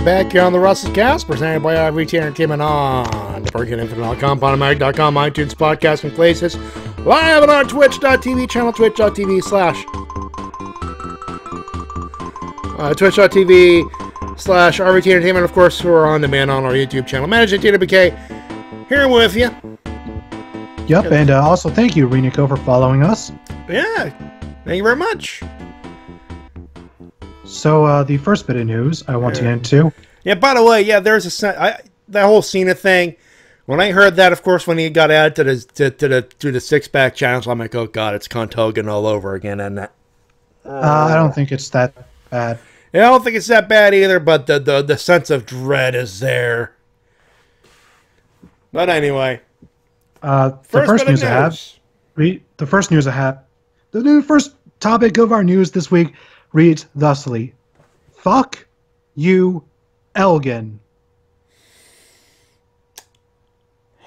Back here on the Wrestle-Cast, presented by RVT Entertainment on the BrokenInfinite.com, Podomatic.com, iTunes, podcasting places, live and on Twitch.tv, channel twitch.tv slash RVT Entertainment, of course, who are on demand on our YouTube channel. Manager TWK, here with you. Yep, and also thank you, Renico, for following us. Yeah, thank you very much. So the first bit of news I want to get into. Yeah, by the way, yeah, there's that whole Cena thing. When I heard that, of course, when he got added to the six-pack challenge, I'm like, oh god, it's Cunt Hogan all over again, and that. I don't think it's that bad. Yeah, I don't think it's that bad either, but the sense of dread is there. But anyway, The first news I have. The first topic of our news this week reads thusly: "Fuck you, Elgin."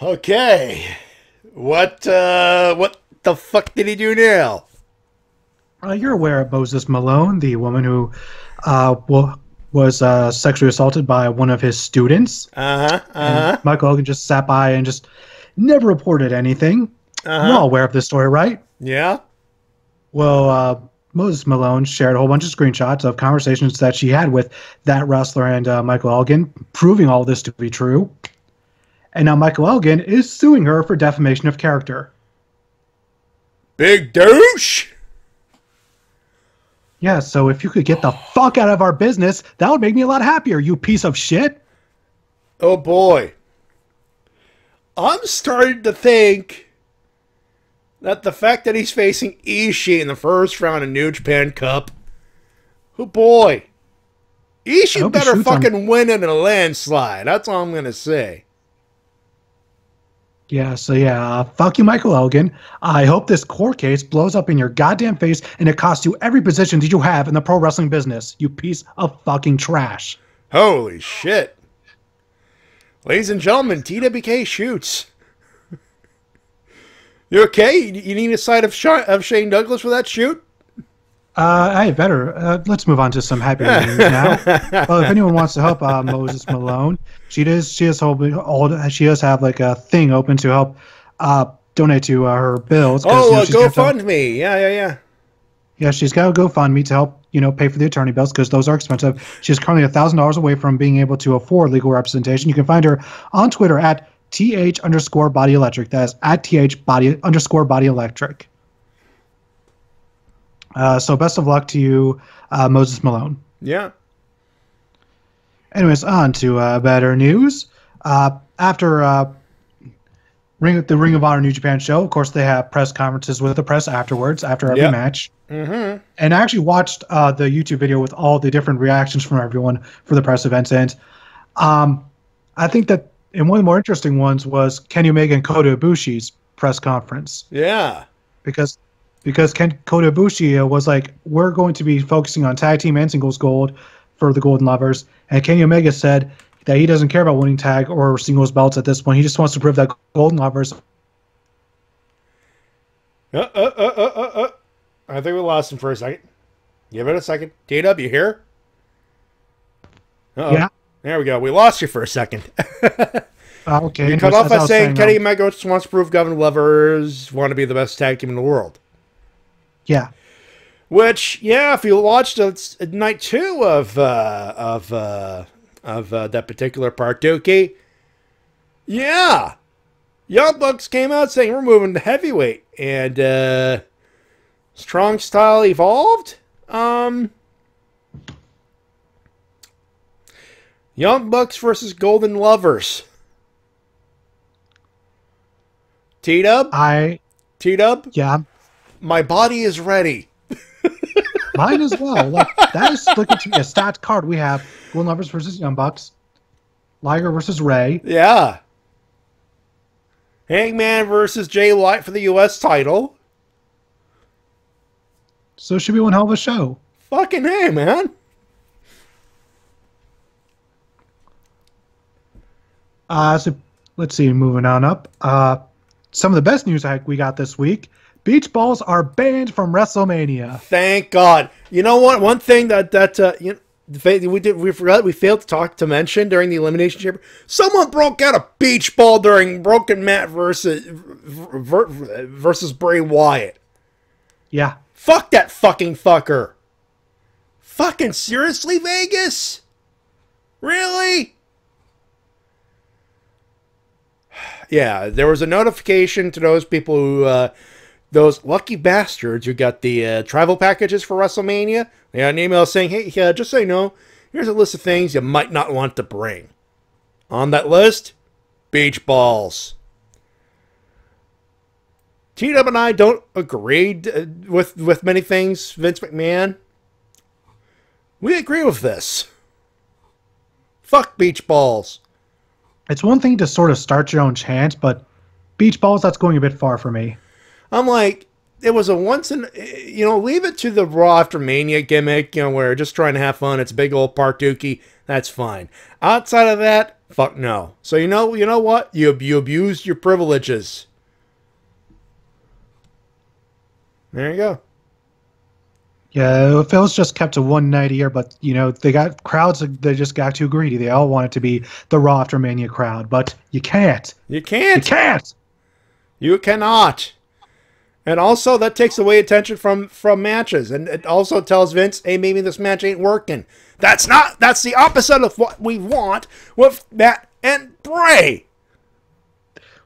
Okay, what the fuck did he do now? You're aware of Moses Malone, the woman who was sexually assaulted by one of his students. And Michael Elgin just sat by and just never reported anything. You're all aware of this story, right? Yeah. Well, Moses Malone shared a whole bunch of screenshots of conversations that she had with that wrestler and Michael Elgin, proving all this to be true. And now Michael Elgin is suing her for defamation of character. Big douche! Yeah, so if you could get the fuck out of our business, that would make me a lot happier, you piece of shit. Oh boy. I'm starting to think that the fact that he's facing Ishii in the first round of New Japan Cup, oh boy. Ishii better fucking win in a landslide. That's all I'm going to say. Yeah, so yeah, fuck you, Michael Elgin. I hope this court case blows up in your goddamn face and it costs you every position that you have in the pro wrestling business, you piece of fucking trash. Holy shit. Ladies and gentlemen, TWK shoots. You okay? You need a side of Shane Douglas for that shoot? I better. Let's move on to some happy news now. Well, if anyone wants to help Moses Malone, she does have like a thing open to help donate to her bills. Oh, GoFundMe. Yeah. Yeah, she's got a GoFundMe to help, pay for the attorney bills because those are expensive. She's currently $1,000 away from being able to afford legal representation. You can find her on Twitter at @th_bodyelectric. That is at @th_bodyelectric. So best of luck to you, Moses Malone. Yeah. Anyways, on to better news. After the Ring of Honor New Japan show, of course, they have press conferences with the press afterwards, after every match. Mm-hmm. And I actually watched the YouTube video with all the different reactions from everyone for the press events. And I think that one of the more interesting ones was Kenny Omega and Kota Ibushi's press conference. Yeah. Because Kota Ibushi was like, we're going to be focusing on tag team and singles gold for the Golden Lovers. And Kenny Omega said that he doesn't care about winning tag or singles belts at this point. He just wants to prove that Golden Lovers. I think we lost him for a second. Give it a second. TW, you here? Uh-oh. Yeah. There we go. We lost you for a second. Okay. You cut off by saying Kenny Omega just wants to prove Golden Lovers want to be the best tag team in the world. Yeah. Which, yeah, if you watched night 2 of that particular part, Dookie, yeah, Young Bucks came out saying we're moving to heavyweight, and Strong Style evolved. Young Bucks versus Golden Lovers. T-Dub? T-Dub? Yeah. My body is ready. Mine as well. Like, that is looking to be a stats card. We have Golden Lovers versus Young Bucks, Liger versus Ray. Yeah. Hangman versus Jay White for the U.S. title. So it should be one hell of a show. Fucking hey, man. So let's see, moving on up. Some of the best news we got this week. Beach balls are banned from WrestleMania. Thank God. You know what? One thing that we failed to mention during the Elimination Chamber. Someone broke out a beach ball during Broken Matt versus Bray Wyatt. Yeah. Fuck that fucking fucker. Fucking seriously, Vegas? Really? Yeah, there was a notification to those people who, those lucky bastards who got the travel packages for WrestleMania. They got an email saying, hey, just so you know, here's a list of things you might not want to bring. On that list, beach balls. T-Dub and I don't agree with many things, Vince McMahon. We agree with this. Fuck beach balls. It's one thing to sort of start your own chant, but beach balls, that's going a bit far for me. I'm like, it was a once in, leave it to the Raw after Mania gimmick, where we're just trying to have fun. It's a big old part dookie. That's fine. Outside of that, fuck no. So you know what? You abused your privileges. There you go. Yeah, if it was just kept to one night a year, but, they got crowds, they just got too greedy. They all want it to be the Raw after Mania crowd, but you can't. You can't. You can't. You cannot. And also, that takes away attention from matches. And it also tells Vince, hey, maybe this match ain't working. That's the opposite of what we want with Matt and Bray.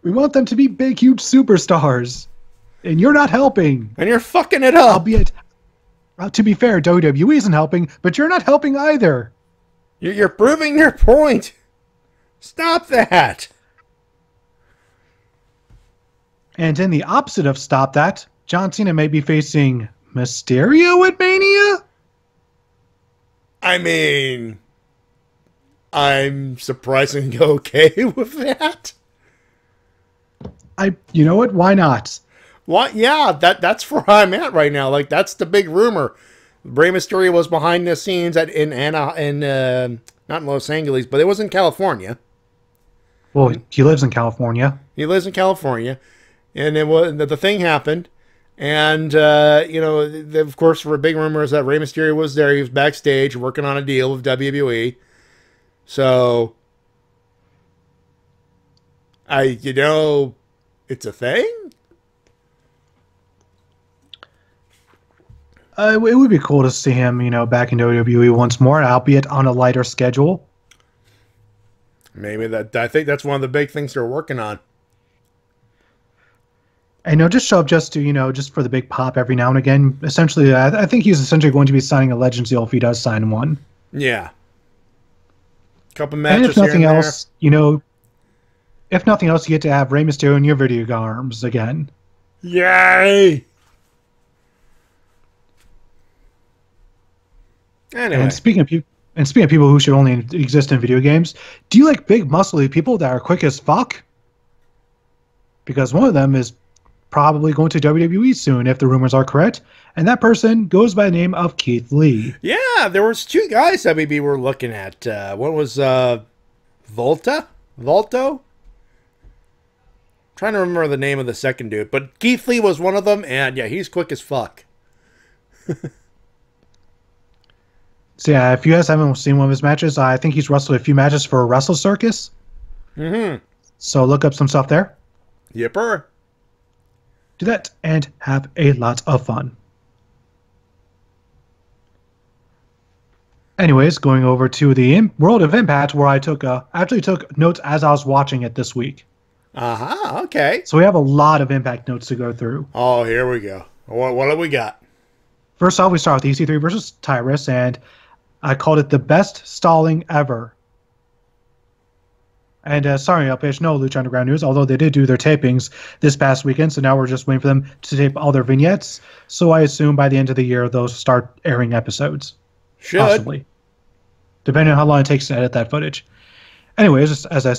We want them to be big, huge superstars. And you're not helping. And you're fucking it up. Albeit, to be fair, WWE isn't helping, but you're not helping either. You're proving your point. Stop that. And in the opposite of stop that, John Cena may be facing Mysterio at Mania? I mean, I'm surprisingly okay with that. You know what? Why not? What? Yeah, that's where I'm at right now. Like, that's the big rumor. Rey Mysterio was behind the scenes not in Los Angeles, but it was in California. Well, he lives in California. He lives in California. And the thing happened, and of course, the big rumor is that Rey Mysterio was there. He was backstage working on a deal with WWE. So, it's a thing. It would be cool to see him, back in WWE once more, albeit on a lighter schedule. Maybe I think that's one of the big things they're working on. And just show up just for the big pop every now and again. Essentially, I think he's essentially going to be signing a Legends deal if he does sign one. Yeah. Couple matches. And if nothing else, if nothing else, you get to have Rey Mysterio in your video games again. Yay! Anyway. And speaking of people who should only exist in video games, do you like big, muscly people that are quick as fuck? Because one of them is probably going to WWE soon, if the rumors are correct, and that person goes by the name of Keith Lee. Yeah, there was two guys that we were looking at. One was Volto? Trying to remember the name of the second dude, but Keith Lee was one of them, and yeah, he's quick as fuck. So yeah, if you guys haven't seen one of his matches, I think he's wrestled a few matches for Wrestle Circus. Mm-hmm. So look up some stuff there. Yipper. Do that and have a lot of fun. Anyways, going over to the World of Impact, where I actually took notes as I was watching it this week. Okay. So we have a lot of Impact notes to go through. Oh, here we go. What have we got? First off, we start with EC3 versus Tyrus, and I called it the best stalling ever. And sorry, Upage, no Lucha Underground news, although they did do their tapings this past weekend, so now we're just waiting for them to tape all their vignettes. So I assume by the end of the year, they'll start airing episodes. Should. Possibly. Depending on how long it takes to edit that footage. Anyways, as I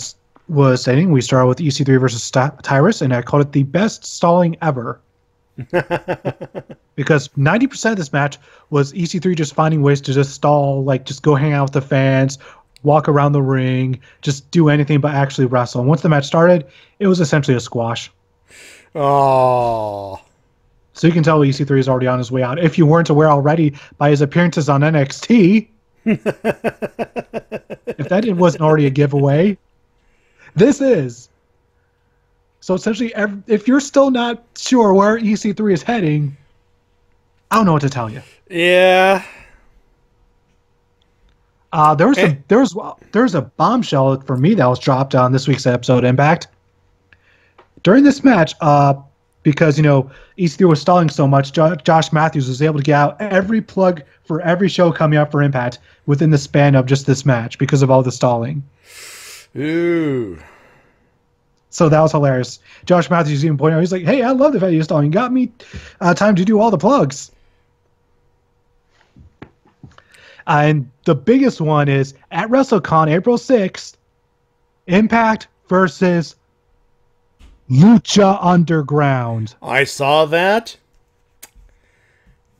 was saying, we started with EC3 versus Tyrus, and I called it the best stalling ever. Because 90% of this match was EC3 just finding ways to just stall, like just go hang out with the fans, walk around the ring, just do anything but actually wrestle. And once the match started, it was essentially a squash. Oh. So you can tell EC3 is already on his way out. If you weren't aware already by his appearances on NXT, if that wasn't already a giveaway, this is. So essentially, if you're still not sure where EC3 is heading, I don't know what to tell you. Yeah. There's a bombshell for me that was dropped on this week's episode Impact. During this match, because EC3 was stalling so much, Josh Matthews was able to get out every plug for every show coming up for Impact within the span of just this match because of all the stalling. Ooh. So that was hilarious. Josh Matthews even pointed out, he's like, "Hey, I love the fact you're stalling. You got me time to do all the plugs." And the biggest one is at WrestleCon, April 6th, Impact versus Lucha Underground. I saw that.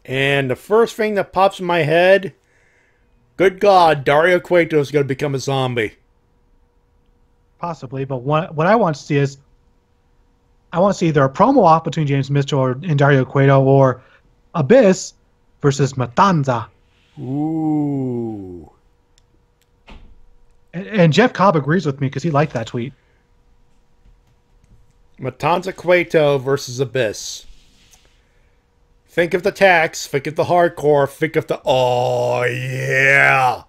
And the first thing that pops in my head, good God, Dario Cueto is going to become a zombie. Possibly, but what I want to see is, I want to see either a promo off between James Mitchell and Dario Cueto, or Abyss versus Matanza. Ooh. And Jeff Cobb agrees with me because he liked that tweet. Matanza Cueto versus Abyss. Think of the tax, think of the hardcore, think of the... Oh, yeah!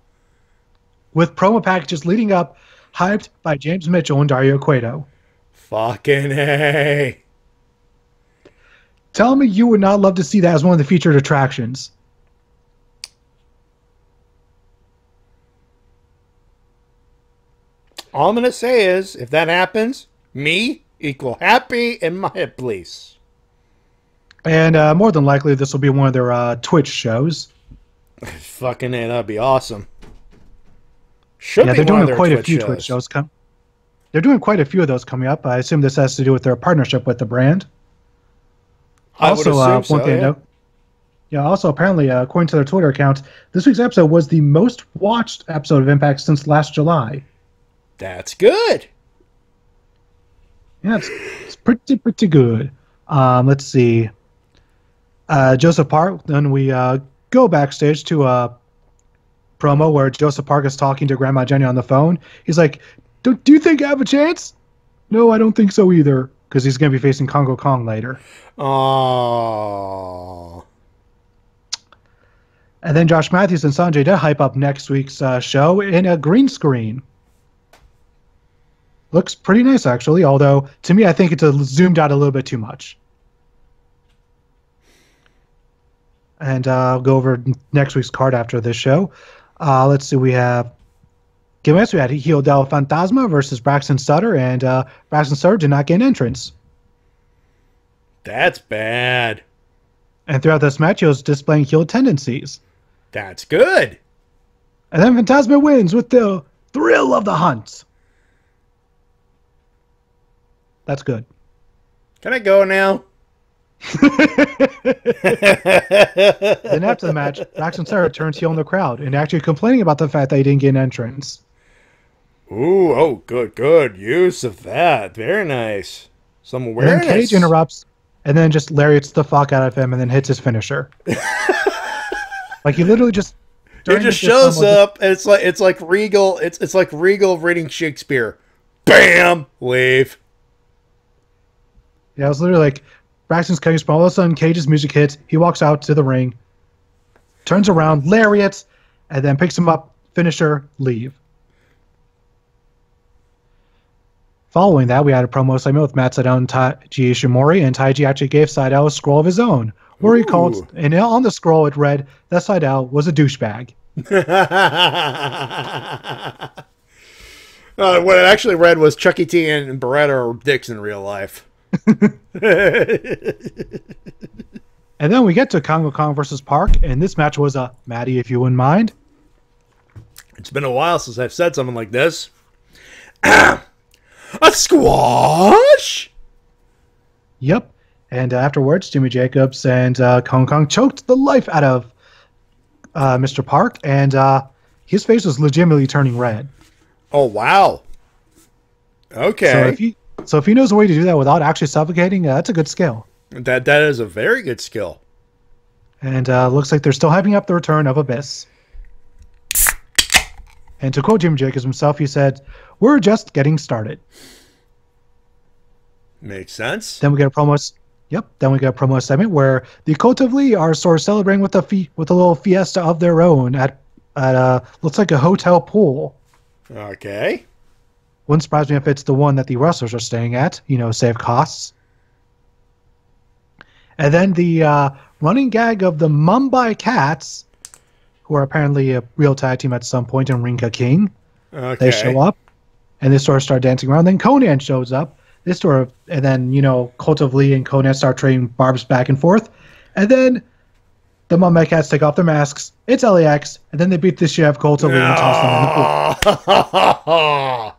With promo packages leading up, hyped by James Mitchell and Dario Cueto. Fucking A. Tell me you would not love to see that as one of the featured attractions. All I'm going to say is, if that happens, me equal happy in my place. And more than likely, this will be one of their Twitch shows. Fucking A, that'd be awesome. Should be they're one doing of quite their a few Twitch shows. They're doing quite a few of those coming up. I assume this has to do with their partnership with the brand. Also, one thing to note. Yeah, also, apparently, according to their Twitter account, this week's episode was the most watched episode of Impact since last July. That's good. Yeah, it's pretty good. Let's see. Joseph Park, then we go backstage to a promo where Joseph Park is talking to Grandma Jenny on the phone. He's like, do you think I have a chance? No, I don't think so either, because he's going to be facing Congo Kong later. Oh. And then Josh Matthews and Sanjay Dutt hype up next week's show in a green screen. Looks pretty nice, actually, although to me, I think it's zoomed out a little bit too much. And I'll go over next week's card after this show. Let's see, we had Hijo del Fantasma versus Braxton Sutter, and Braxton Sutter did not get an entrance. That's bad. And throughout this match, he was displaying heel tendencies. That's good. And then Fantasma wins with the thrill of the hunt. That's good. Can I go now? Then after the match, Braxton Sutter turns heel in the crowd and actually complaining about the fact that he didn't get an entrance. Ooh, oh, good use of that. Very nice. Some awareness. And then Cage interrupts and then just lariats the fuck out of him and then hits his finisher. Like he literally just... He just shows up and it's like Regal. It's like Regal reading Shakespeare. Bam! Leave. Yeah, it was literally like Braxton's cutting his promo. All of a sudden, Cage's music hits. He walks out to the ring, turns around, lariats, and then picks him up, finisher, leave. Following that, we had a promo segment with Matt Sydal and Taiji Ishimori, and Taiji actually gave Sydal a scroll of his own, where he called, and on the scroll it read that Sydal was a douchebag. What it actually read was Chucky T and Beretta are dicks in real life. And then we get to Congo Kong versus Park, and this match was a Matty, if you wouldn't mind. It's been a while since I've said something like this. A squash? Yep. And afterwards, Jimmy Jacobs and Congo Kong choked the life out of Mr. Park, and his face was legitimately turning red. Oh, wow. Okay. So if he knows a way to do that without actually suffocating, that's a good skill. That is a very good skill. And looks like they're still hyping up the return of Abyss. And to quote Jim Jacobs himself, he said, "We're just getting started." Makes sense. Then we get a promo. Yep. Then we get a promo segment where the Cult of Lee are sort of celebrating with a little fiesta of their own at looks like a hotel pool. Okay. Wouldn't surprise me if it's the one that the wrestlers are staying at. Save costs. And then the running gag of the Mumbai Cats, who are apparently a real tag team at some point, and Rinka King. Okay. They show up, and they sort of start dancing around. Then Conan shows up. And then, Cult of Lee and Conan start trading barbs back and forth. And then the Mumbai Cats take off their masks. It's LAX, and then they beat the shit out of Cult of Lee and toss them in the pool.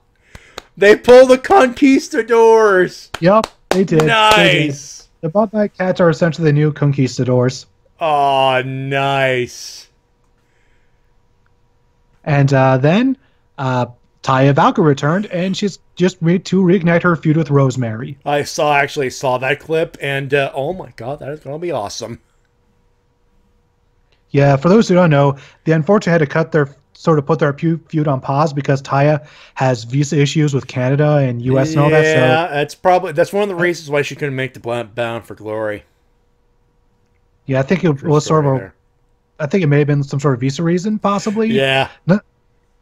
They pull the conquistadors. Yep, they did. Nice. They did. The Bud Light Cats are essentially the new conquistadors. Oh, nice. And then Taya Valkyrie returned, and she's just to reignite her feud with Rosemary. I actually saw that clip, and oh my god, that is going to be awesome. Yeah, for those who don't know, they unfortunately had to put their feud on pause because Taya has visa issues with Canada and US and all that. Yeah, that's one of the reasons why she couldn't make the Bound for Glory. Yeah, I think it was I think it may have been some sort of visa reason, possibly. Yeah.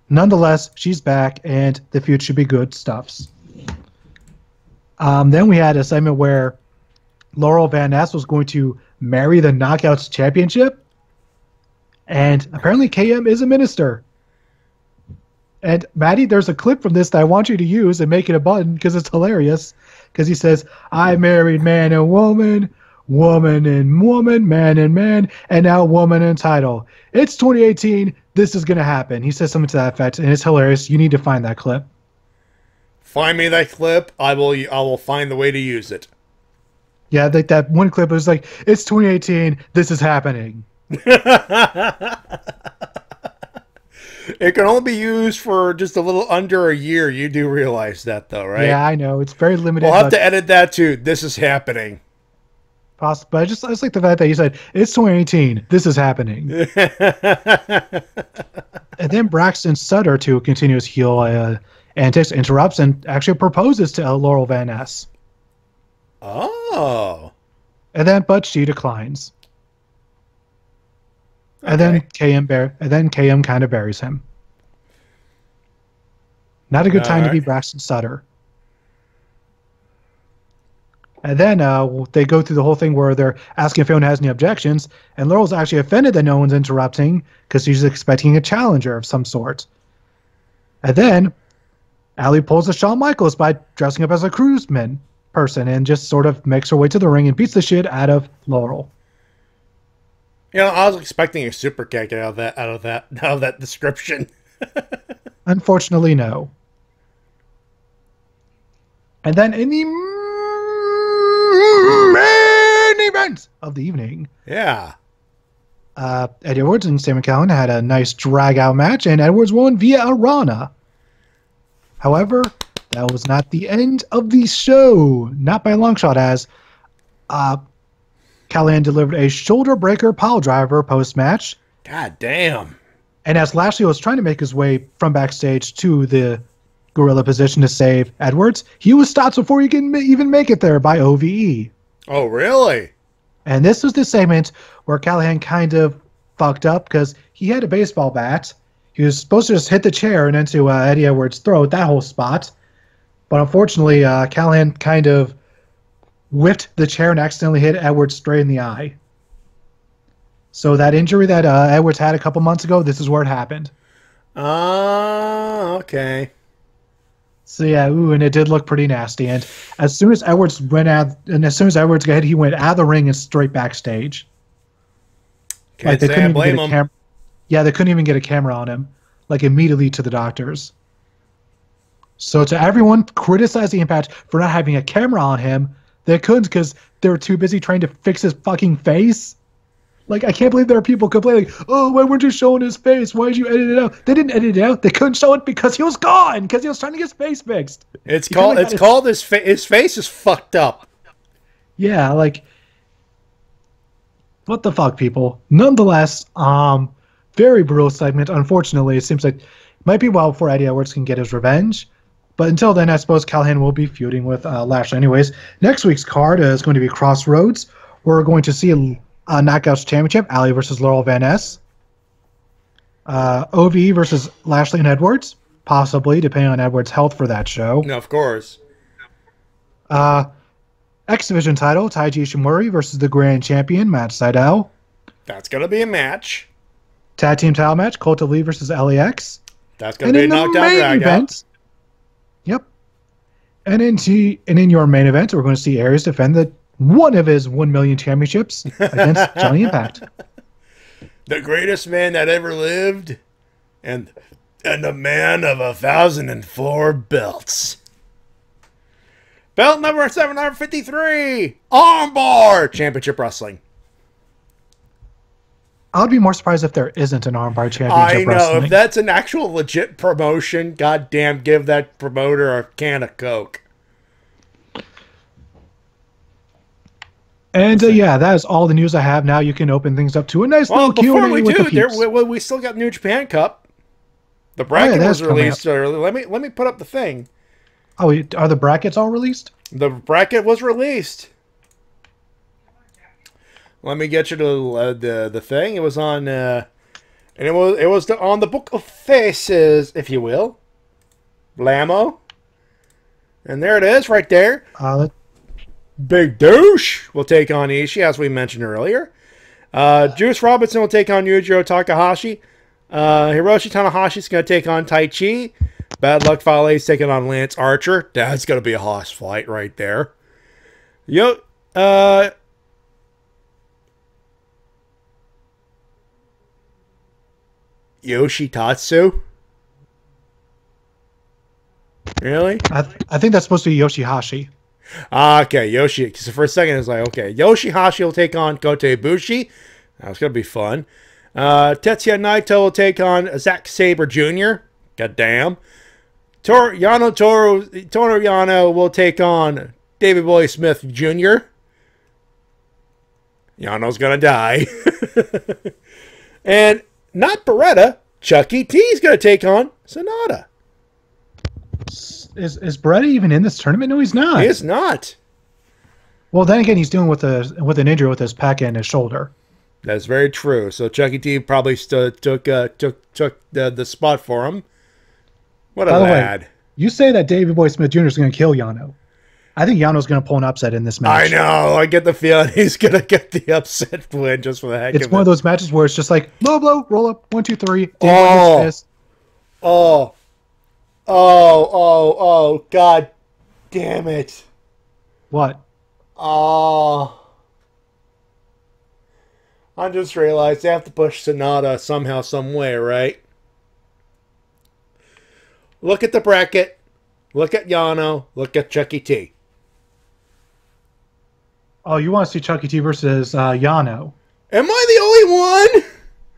Nonetheless, she's back, and the feud should be good stuffs. Then we had a segment where Laurel Van Ness was going to marry the Knockouts Championship, and apparently KM is a minister. And Matty, there's a clip from this that I want you to use and make it a button because it's hilarious. Because he says, "I married man and woman, woman and woman, man and man, and now woman and title. It's 2018. This is going to happen." He says something to that effect, and it's hilarious. You need to find that clip. Find me that clip. I will find the way to use it. Yeah, that one clip was like, "It's 2018. This is happening." It can only be used for just a little under a year. You do realize that, though, right? Yeah, I know. It's very limited. We'll have to edit that, too. This is happening. Possible, but I just like the fact that you said, "It's 2018. This is happening." And then Braxton Sutter, to continue his heel antics, interrupts and actually proposes to Laurel Van Ness. Oh. And then, but she declines. And then KM kind of buries him. Not a good time to be Braxton Sutter. And then they go through the whole thing where they're asking if anyone has any objections, and Laurel's actually offended that no one's interrupting because she's expecting a challenger of some sort. And then Allie pulls a Shawn Michaels by dressing up as a cruiseman person and just sort of makes her way to the ring and beats the shit out of Laurel. You know, I was expecting a super kick out of that description. Unfortunately, no. And then in the main event of the evening, yeah, Eddie Edwards and Sam McCallum had a nice drag-out match, and Edwards won via a Rana. However, that was not the end of the show, not by a long shot, as Callahan delivered a shoulder breaker pile driver post-match. God damn. And as Lashley was trying to make his way from backstage to the gorilla position to save Edwards, he was stopped before he can even make it there by OVE. Oh, really? And this was the segment where Callahan kind of fucked up because he had a baseball bat. He was supposed to just hit the chair and into Eddie Edwards' throat, that whole spot. But unfortunately, Callahan kind of whipped the chair and accidentally hit Edwards straight in the eye. So that injury that Edwards had a couple months ago, this is where it happened. Okay. So yeah, and it did look pretty nasty. And as soon as Edwards got hit, he went out of the ring and straight backstage. Can't say I blame him. Yeah, they couldn't even get a camera on him. Like immediately to the doctors. So to everyone criticizing Impact for not having a camera on him, they couldn't because they were too busy trying to fix his fucking face. Like, I can't believe there are people complaining, "Oh, why weren't you showing his face? Why did you edit it out?" They didn't edit it out. They couldn't show it because he was gone, because he was trying to get his face fixed. It's called his face is fucked up. Yeah, like, what the fuck, people? Nonetheless, very brutal segment. Unfortunately, it seems like it might be a while before Eddie Edwards can get his revenge. But until then, I suppose Callahan will be feuding with Lashley. Anyways, next week's card is going to be Crossroads. We're going to see a Knockouts Championship, Allie versus Laurel Van Ness. OVE versus Lashley and Edwards, possibly, depending on Edwards' health for that show. No, of course. X Division title, Taiji Ishimori versus the Grand Champion, Matt Sydal. That's going to be a match. Tag Team title match, Kota Lee versus LAX. That's going to be a knockdown drag-out. Yep. And in your main event, we're going to see Aries defend one of his 1 million championships against Johnny Impact. The greatest man that ever lived, and the man of 1,004 belts. Belt number 753, Armbar Championship Wrestling. I would be more surprised if there isn't an armbar championship I know, wrestling. if that's an actual legit promotion, goddamn, give that promoter a can of Coke. And yeah, that is all the news I have. Now you can open things up to a nice little Q&A before we with the do, peeps. we still got New Japan Cup. The bracket was released early. Let me put up the thing. Oh, are the brackets all released? The bracket was released. Let me get you to the thing. It was on, and it was on the Book of Faces, if you will, Blammo. And there it is, right there. Big Douche will take on Ishii, as we mentioned earlier. Juice Robinson will take on Yujiro Takahashi. Hiroshi Tanahashi's going to take on Tai Chi. Bad Luck Fale's taking on Lance Archer. That's going to be a hoss fight right there. Yoshitatsu? Really? I think that's supposed to be Yoshihashi. Okay, Yoshi. Because for a second, it's like, okay, Yoshihashi will take on Kota Ibushi. That's going to be fun. Tetsuya Naito will take on Zack Sabre Jr. God damn. Toru Yano will take on David Boy Smith Jr. Yano's going to die. And not Beretta, Chucky T is going to take on Sonata. Is Beretta even in this tournament? No, he's not. He is not. Well, then again, he's dealing with an injury with his pec and his shoulder. That's very true. So Chucky T probably took the spot for him. What a lad. Way, you say that David Boy Smith Jr. is going to kill Yano. I think Yano's going to pull an upset in this match. I know. I get the feeling he's going to get the upset win just for the heck of it. It's one of those matches where it's just like, low blow, roll up, 1, 2, 3. Oh, God damn it. What? Oh. I just realized they have to push Sonata somehow, some way, right? Look at the bracket. Look at Yano. Look at Chucky T. Oh, you want to see Chucky T versus Yano? Am I the only one?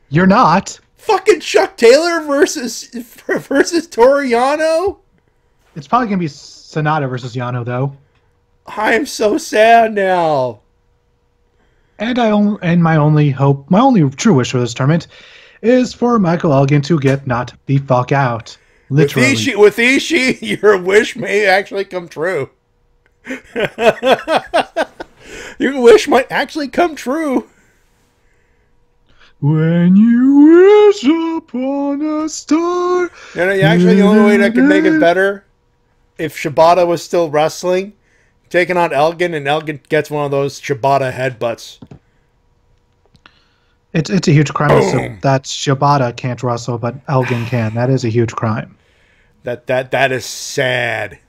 You're not. Fucking Chuck Taylor versus Toru Yano? It's probably going to be Sonata versus Yano, though. I am so sad now. And my only hope, my only true wish for this tournament is for Michael Elgin to get knocked the fuck out. Literally. With Ishii, your wish may actually come true. Your wish might actually come true. When you wish upon a star. Actually, the only way that could make it better, if Shibata was still wrestling, taking on Elgin, and Elgin gets one of those Shibata headbutts. It's a huge crime that Shibata can't wrestle, but Elgin can. That is a huge crime. That is sad.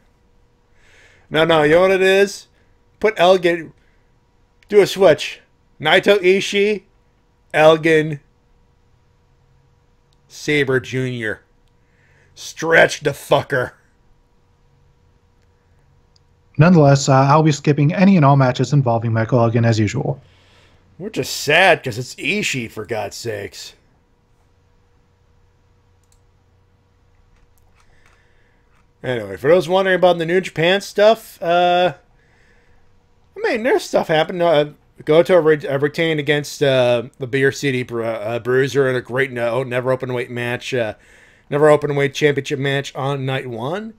No, you know what it is? Put Elgin, do a switch. Naito Ishii, Elgin, Sabre Jr. Stretch the fucker. Nonetheless, I'll be skipping any and all matches involving Michael Elgin as usual. We're just sad because it's Ishii, for God's sakes. Anyway, for those wondering about the New Japan stuff, I mean, there's stuff happened. Goto retained against the Beer City Bruiser in a great never open weight match, never open weight championship match on night 1.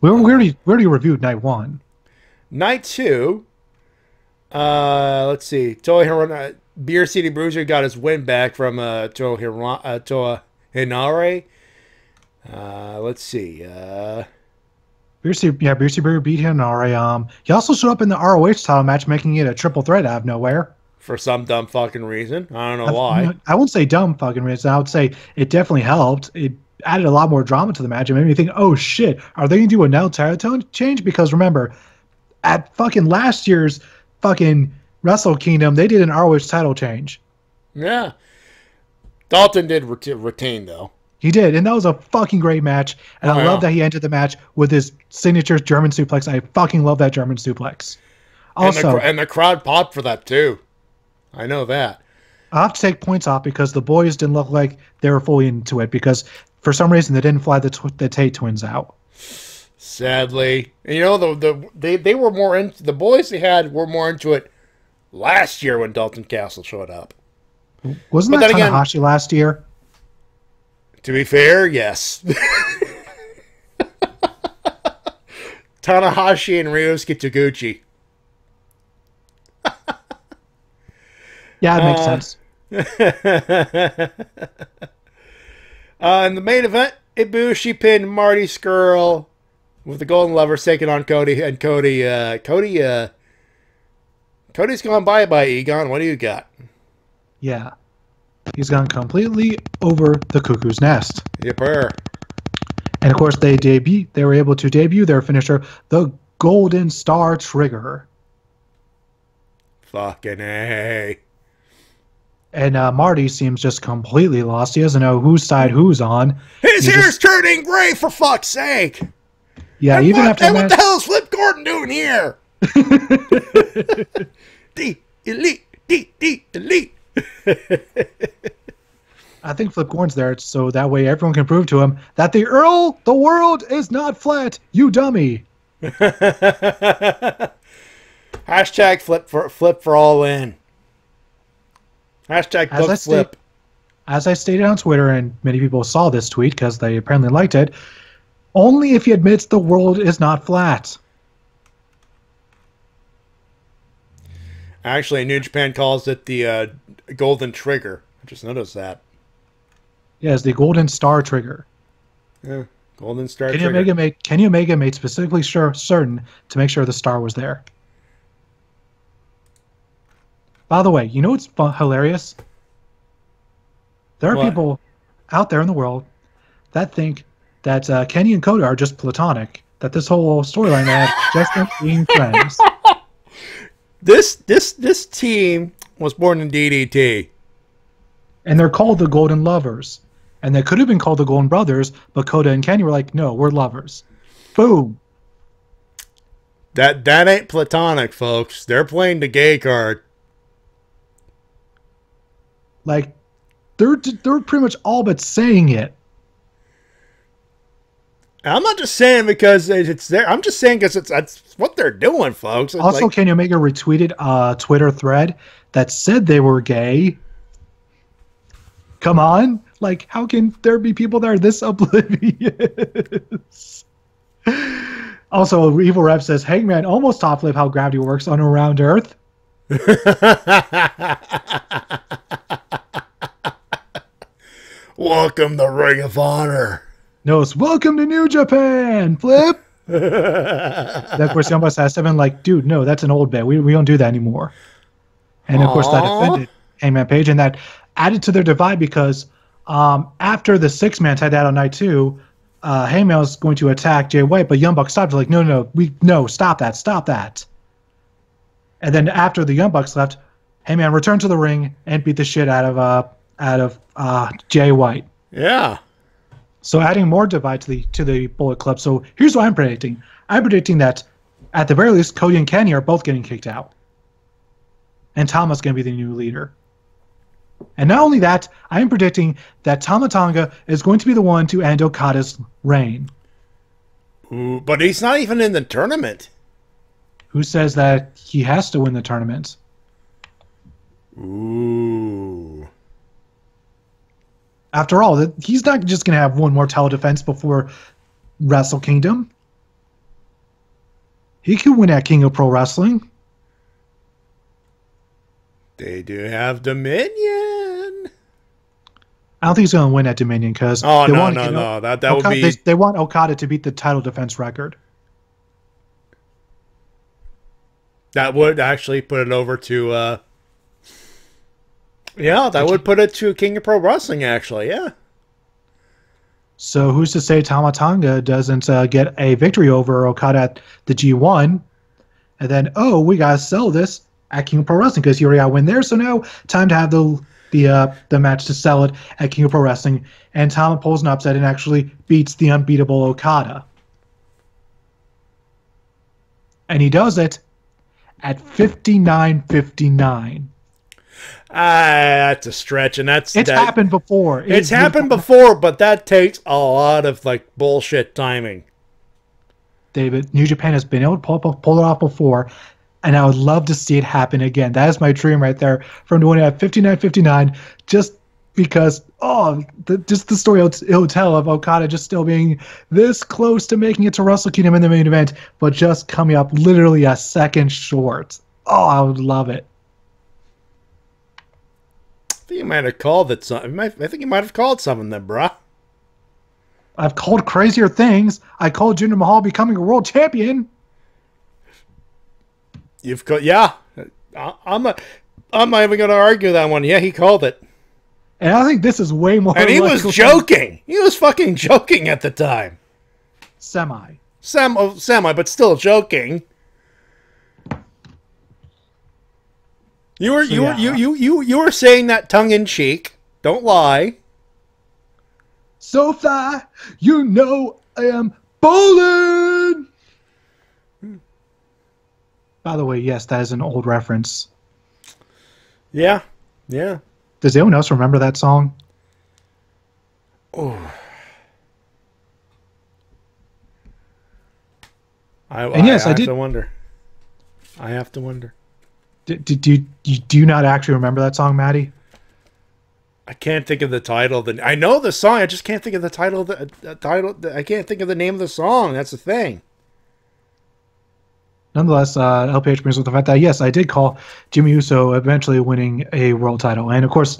We already reviewed night 1. Night 2, let's see. Beer City Bruiser got his win back from Toa Hinare. Let's see. Beer City beat Hinare. He also showed up in the ROH title match, making it a triple threat out of nowhere. For some dumb fucking reason. I don't know why. I wouldn't say dumb fucking reason. I would say it definitely helped. It added a lot more drama to the match. It made me think, oh shit, are they going to do a now title change? Because remember, at fucking last year's fucking Wrestle Kingdom, they did an ROH title change. Yeah. Dalton did retain, though. He did, and that was a fucking great match. And I love that he ended the match with his signature German suplex. I fucking love that German suplex. Also, and the crowd popped for that too. I know that. I have to take points off because the boys didn't look like they were fully into it because for some reason they didn't fly the Tate twins out. Sadly, and they were more into the boys. Were more into it last year when Dalton Castle showed up. Wasn't that Tanahashi last year? To be fair, yes. Tanahashi and Ryosuke Taguchi. Yeah, it makes sense. In the main event, Ibushi pinned Marty Scurll with the Golden Lovers taking on Cody. And Cody's gone bye-bye, Egon. What do you got? Yeah. He's gone completely over the cuckoo's nest. Yipper. And of course, they were able to debut their finisher, the Golden Star Trigger. Fucking A. And Marty seems just completely lost. He doesn't know whose side who's on. His hair's turning gray, for fuck's sake. Yeah, and what the hell is Flip Gordon doing here? Elite. I think Flip Gordon's there so that way everyone can prove to him that the world is not flat, you dummy. Hashtag flip for all in. Hashtag book flip. As I stated on Twitter, and many people saw this tweet because they apparently liked it, only if he admits the world is not flat. Actually, New Japan calls it the Golden Trigger. I just noticed that. Yes, the Golden Star Trigger. Yeah, Golden Star Trigger. Kenny Omega made specifically certain to make sure the star was there. By the way, you know what's hilarious? There are people out there in the world that think that Kenny and Kota are just platonic. That this whole storyline had just them being friends. This team was born in DDT. And they're called the Golden Lovers. And they could have been called the Golden Brothers, but Kota and Kenny were like, no, we're lovers. Boom. That ain't platonic, folks. They're playing the gay card. Like, they're pretty much all but saying it. I'm not just saying because it's there. I'm just saying because that's what they're doing, folks. It's also, Kenny Omega retweeted a Twitter thread that said they were gay. Come on. Like, how can there be people that are this oblivious? Also, Evil Rev says, Hangman almost top flip how gravity works on around Earth. Welcome to Ring of Honor. No, it's welcome to New Japan, Flip. Then, of course, Young Bucks has 7 like, dude, no, that's an old bit. We don't do that anymore. And, of course, that offended Hangman Page, and that added to their divide because after the 6-man tied out on night 2, Hangman was going to attack Jay White, but Young Bucks stopped. Like, no, stop that. And then after the Young Bucks left, Hangman returned to the ring and beat the shit out of Jay White. Yeah. So adding more divide to the Bullet Club. So here's what I'm predicting. I'm predicting that at the very least, Cody and Kenny are both getting kicked out, and Tama's going to be the new leader. And not only that, I am predicting that Tama Tonga is going to be the one to end Okada's reign. Ooh, but he's not even in the tournament. Who says that he has to win the tournament? Ooh. After all, he's not just going to have one more title defense before Wrestle Kingdom. He could win at King of Pro Wrestling. They do have Dominion. I don't think he's going to win at Dominion because no. That would be. They want Okada to beat the title defense record. That would actually put it over to. Yeah, that would put it to King of Pro Wrestling. Actually, yeah. So who's to say Tama Tonga doesn't get a victory over Okada at the G1, and then we gotta sell this at King of Pro Wrestling because you already got to win there. So now time to have the the match to sell it at King of Pro Wrestling, and Tama pulls an upset and actually beats the unbeatable Okada. And he does it at 59.59. That's a stretch, and it's happened before. It's happened before, but that takes a lot of like bullshit timing. David, New Japan has been able to pull it off before, and I would love to see it happen again. That is my dream right there, from doing it at 59.59, just because, just the story it'll tell of Okada just still being this close to making it to Wrestle Kingdom in the main event, but just coming up literally a second short. Oh, I would love it. I think you might have called it something. I think you might have called something then, bruh. I've called crazier things. I called Jinder Mahal becoming a world champion. You've called, yeah. I'm not even going to argue that one. Yeah, he called it. And I think this is way more. And he was joking. He was fucking joking at the time. Semi, but still joking. You were saying that tongue in cheek. Don't lie. So fly, you know I am bowling. By the way, yes, that is an old reference. Yeah. Does anyone else remember that song? Oh. I have to wonder. I have to wonder. Do you not actually remember that song, Matty? I can't think of the title. I know the song. I just can't think of the title. I can't think of the name of the song. That's the thing. Nonetheless, LPH brings up the fact that, yes, I did call Jimmy Uso eventually winning a world title. And, of course,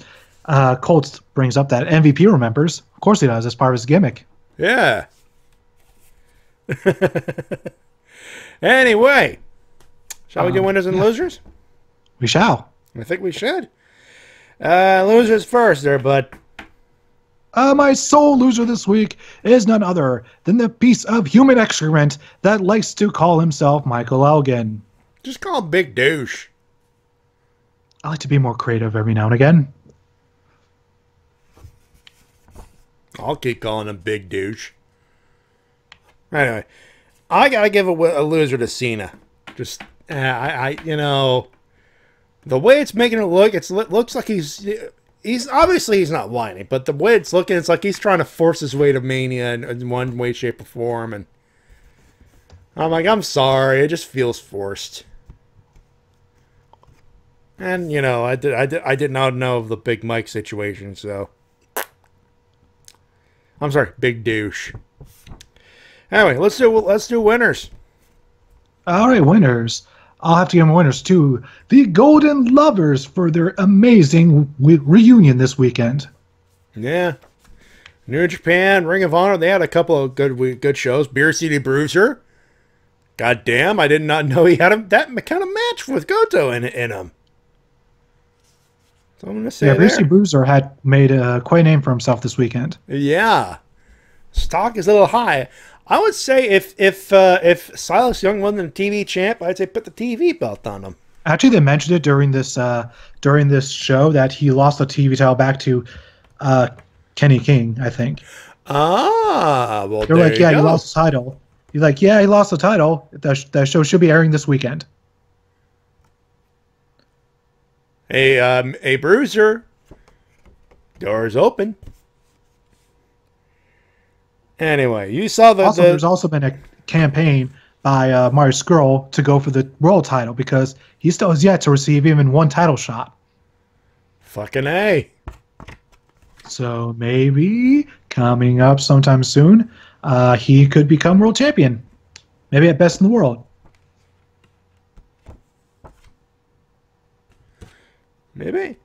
Colts brings up that MVP remembers. Of course he does. As part of his gimmick. Yeah. Anyway. Shall we do winners and losers? We shall. I think we should. Losers first there, bud. My sole loser this week is none other than the piece of human excrement that likes to call himself Michael Elgin. Just call him Big Douche. I like to be more creative every now and again. I'll keep calling him Big Douche. Anyway, I gotta give a loser to Cena. Just, the way it's making it look, it looks like he's obviously he's not whining, but the way it's looking, it's like he's trying to force his way to Mania in one way, shape, or form. And I'm like, I'm sorry, it just feels forced. And I did not know of the Big Mike situation, so I'm sorry, Big Douche. Anyway, let's do winners. All right, winners. I'll have to give them winners to the Golden Lovers for their amazing reunion this weekend. Yeah. New Japan, Ring of Honor, they had a couple of good shows. Beer City Bruiser. God damn, I did not know he had that kind of match with Goto in him. So I'm going to say Beer City Bruiser had made quite a name for himself this weekend. Yeah. Stock is a little high. I would say if Silas Young won the TV champ, I'd say put the TV belt on him. Actually, they mentioned it during this show that he lost the TV title back to Kenny King, I think. Ah, well, they're like, yeah, he lost the title. He's like, yeah, he lost the title. That show should be airing this weekend. A Bruiser. Doors open. Anyway, you saw there's also been a campaign by Mario Skrull to go for the world title because he still has yet to receive even one title shot. Fucking A. So maybe coming up sometime soon, he could become world champion. Maybe at best in the world. Maybe.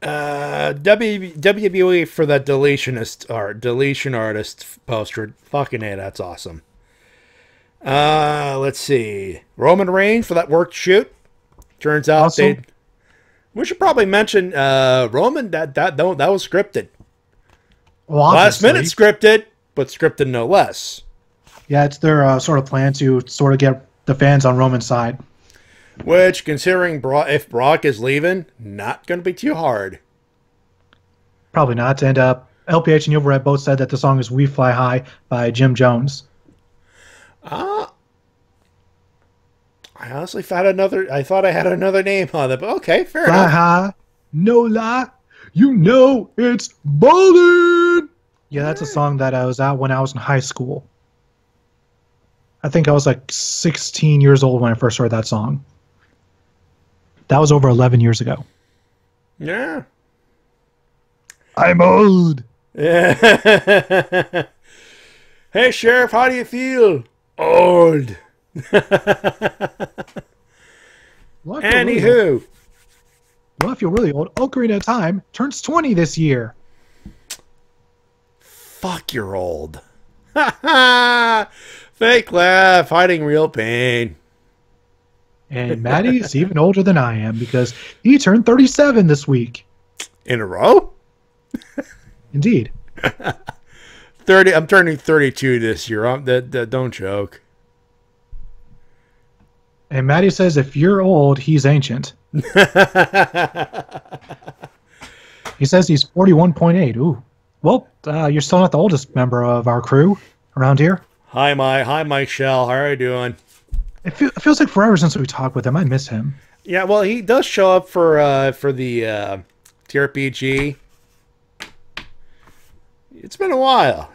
WWE for that deletion artist poster. Fucking A, that's awesome. Let's see. Roman Reigns for that work shoot. Turns out awesome. We should probably mention Roman that was scripted. Well, last minute scripted, but scripted no less. Yeah, it's their sort of plan to sort of get the fans on Roman's side. Which, considering if Brock is leaving, not going to be too hard. Probably not. And LPH and Overhead both said that the song is "We Fly High" by Jim Jones. I honestly thought I had another name on it, but okay, fair Fly enough. high, no lie, you know it's ballin'. Yeah, that's a song that I was out when I was in high school. I think I was like 16 years old when I first heard that song. That was over 11 years ago. Yeah. I'm old. Yeah. Hey, Sheriff, how do you feel? Old. Anywho. Well, if you're really old, Ocarina of Time turns 20 this year. Fuck, you're old. Fake laugh, hiding real pain. And Matty is even older than I am because he turned 37 this week. In a row? Indeed. 30. I'm turning 32 this year. Don't joke. And Matty says if you're old, he's ancient. He says he's 41.8. Ooh. Well, you're still not the oldest member of our crew around here. Hi, Mike Shell. How are you doing? It feels like forever since we talked with him. I miss him. Yeah, well, he does show up for the TRPG. It's been a while.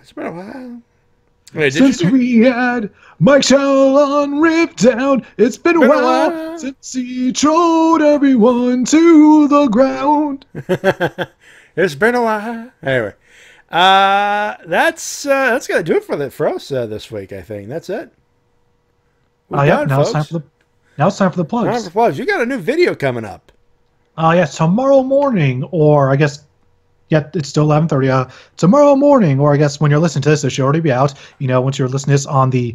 Wait, since we had Mike Shell on Rip Down, it's been a while since he trolled everyone to the ground. It's been a while. Anyway, that's gonna do it for us this week. I think that's it. Yeah. Now it's time for the plugs. Time for plugs. You got a new video coming up. Yeah, tomorrow morning, or I guess. Yeah, it's still 11:30. Tomorrow morning, or I guess when you're listening to this, it should already be out. You know, once you're listening to this on the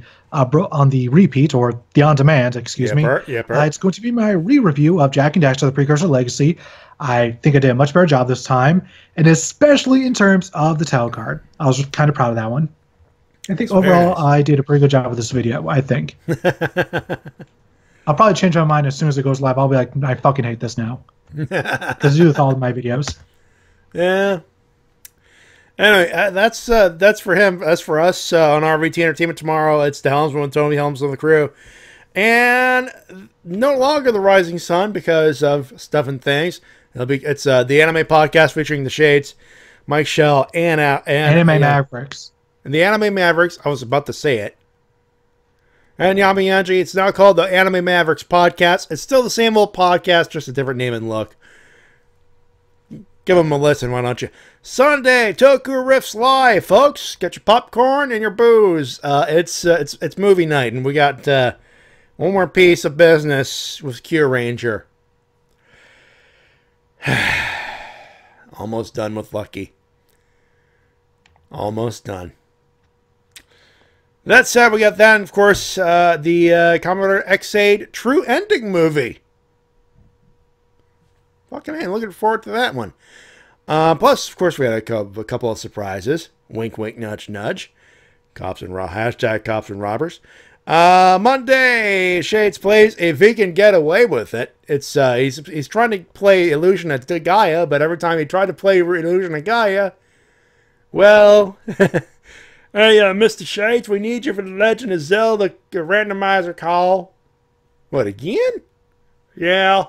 repeat or the on demand, excuse me. It's going to be my re-review of Jak and Daxter: The Precursor Legacy. I think I did a much better job this time, and especially in terms of the title card. I was kind of proud of that one. I think overall I did a pretty good job with this video. I think. I'll probably change my mind as soon as it goes live. I'll be like, I fucking hate this now, because I do with all of my videos. Yeah. Anyway, that's for him. That's for us on RVT Entertainment tomorrow. It's the Helmsman with Tony Helms on the crew, and no longer the Rising Sun because of stuff and things. It's the anime podcast featuring the Shades, Mike Shell, and Anime Mavericks. And the Anime Mavericks. I was about to say it. And Yami Yanji. It's now called the Anime Mavericks podcast. It's still the same old podcast, just a different name and look. Give them a listen, why don't you? Sunday, Toku Riffs Live, folks. Get your popcorn and your booze. It's movie night, and we got one more piece of business with Q Ranger. Almost done with Lucky. Almost done. That said, we got that, and of course, the Commodore X8 True Ending movie. Fucking man, looking forward to that one. Plus, of course, we had a couple of surprises. Wink, wink, nudge, nudge. Cops and hashtag Cops and Robbers. Monday, Shades plays a vegan Get Away with It. It's he's trying to play Illusion of Gaia, but every time he tried to play Illusion of Gaia, well, hey, Mr. Shades, we need you for the Legend of Zelda randomizer call. What, again? Yeah.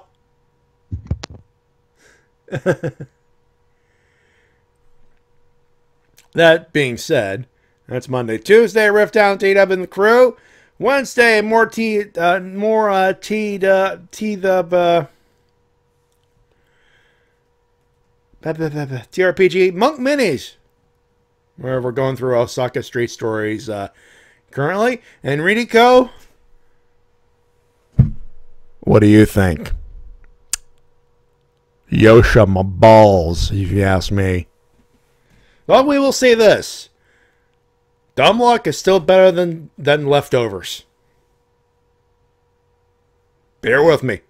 That being said, that's Monday. Tuesday, Rift Down, T-Dub and the crew. Wednesday, more TRPG Monk Minis, where we're going through Osaka Street Stories currently. And Riniko, what do you think? Yosha my balls, if you ask me. Well, we will say this. Dumb Luck is still better than Leftovers. Bear with me.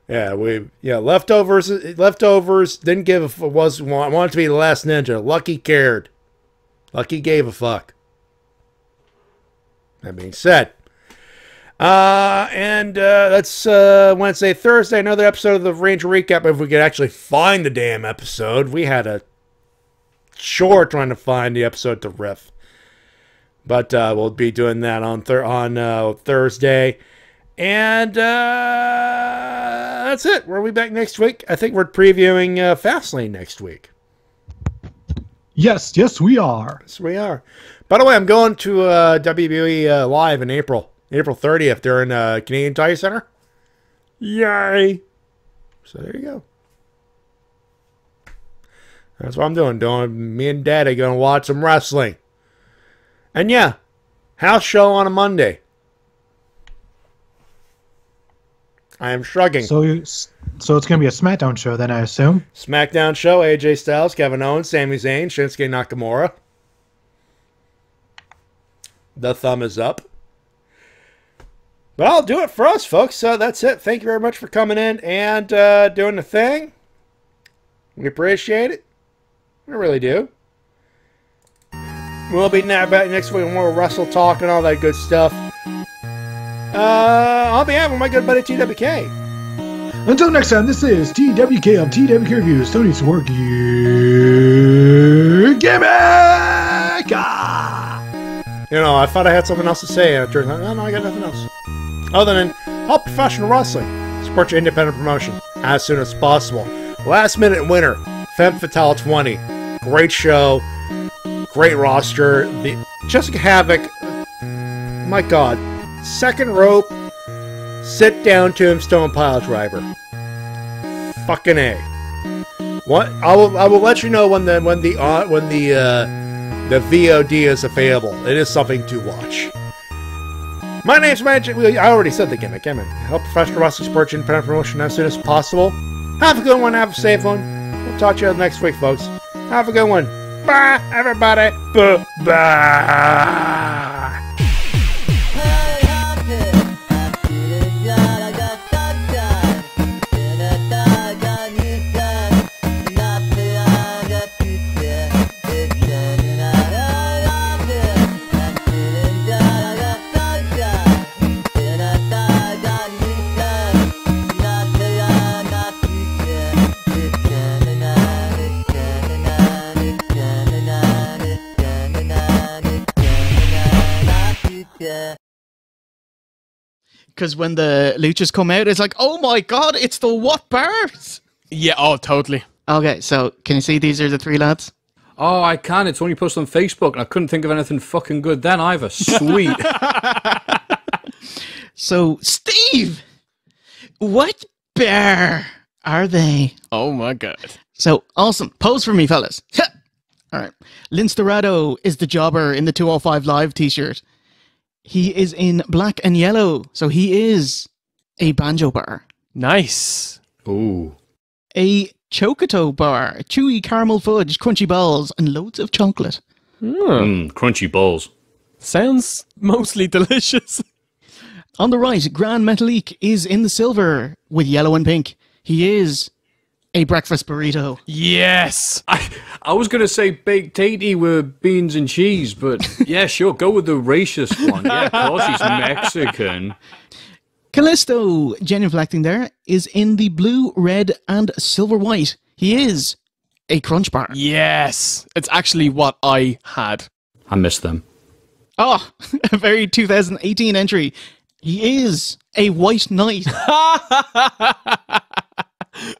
Leftovers didn't give wanted to be the last ninja. Lucky cared. Lucky gave a fuck. That being said, And that's Wednesday, Thursday, another episode of the Ranger Recap. If we could actually find the damn episode. We had a chore trying to find the episode to riff. But we'll be doing that on Thursday. And that's it. We'll be back next week. I think we're previewing Fastlane next week. Yes, we are. Yes, we are. By the way, I'm going to WWE Live in April 30th. They're in Canadian Tire Center. Yay! So there you go. That's what I'm doing. Me and Daddy going to watch some wrestling. And yeah, house show on a Monday. I am shrugging. So it's going to be a SmackDown show then, I assume? SmackDown show, AJ Styles, Kevin Owens, Sami Zayn, Shinsuke Nakamura. The thumb is up. But I'll do it for us, folks. So that's it. Thank you very much for coming in and doing the thing. We appreciate it. We really do. We'll be back next week with more wrestle talk and all that good stuff. On behalf of my good buddy TWK. Until next time, this is TWK of TWK Reviews. Tony Swarky. Gimmick! You know, I thought I had something else to say, and it turns out, no, I got nothing else. Other than help professional wrestling. Support your independent promotion as soon as possible. Last minute winner, Femme Fatale 20. Great show. Great roster. The Jessica Havoc. My God. Second rope. Sit down tombstone pile driver. Fucking A. What? I will let you know when the VOD is available. It is something to watch. My name's Magic. I already said the gimmick. Help professional wrestling support your independent promotion as soon as possible. Have a good one. Have a safe one. We'll talk to you next week, folks. Have a good one. Bye, everybody. Bye. Because when the luchas come out, it's like, oh my God, it's the what bars? Yeah, oh, totally. Okay, so can you see these are the three lads? Oh, I can. It's only posted on Facebook, and I couldn't think of anything fucking good then either. Sweet. So, Steve, what bear are they? Oh my God. So, awesome. Pose for me, fellas. All right. Lince Dorado is the jobber in the 205 Live t-shirt. He is in black and yellow, so he is a banjo bar. Nice. Ooh. A Chocoto bar, chewy caramel fudge, crunchy balls, and loads of chocolate. Crunchy balls. Sounds mostly delicious. On the right, Grand Metalik is in the silver with yellow and pink. He is a breakfast burrito. Yes. I was going to say baked tatty with beans and cheese, but yeah, sure, go with the racist one. Yeah, of course, he's Mexican. Callisto, genuflecting there, is in the blue, red, and silver white. He is a crunch bar. Yes. It's actually what I had. I miss them. Oh, a very 2018 entry. He is a white knight.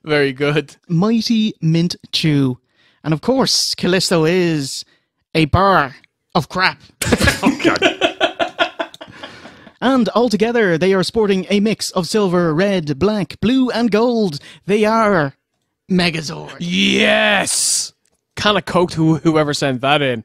Very good. Mighty Mint Chew. And of course, Callisto is a bar of crap. Oh, God. And altogether, they are sporting a mix of silver, red, black, blue, and gold. They are Megazord. Yes. Kind of coked whoever sent that in.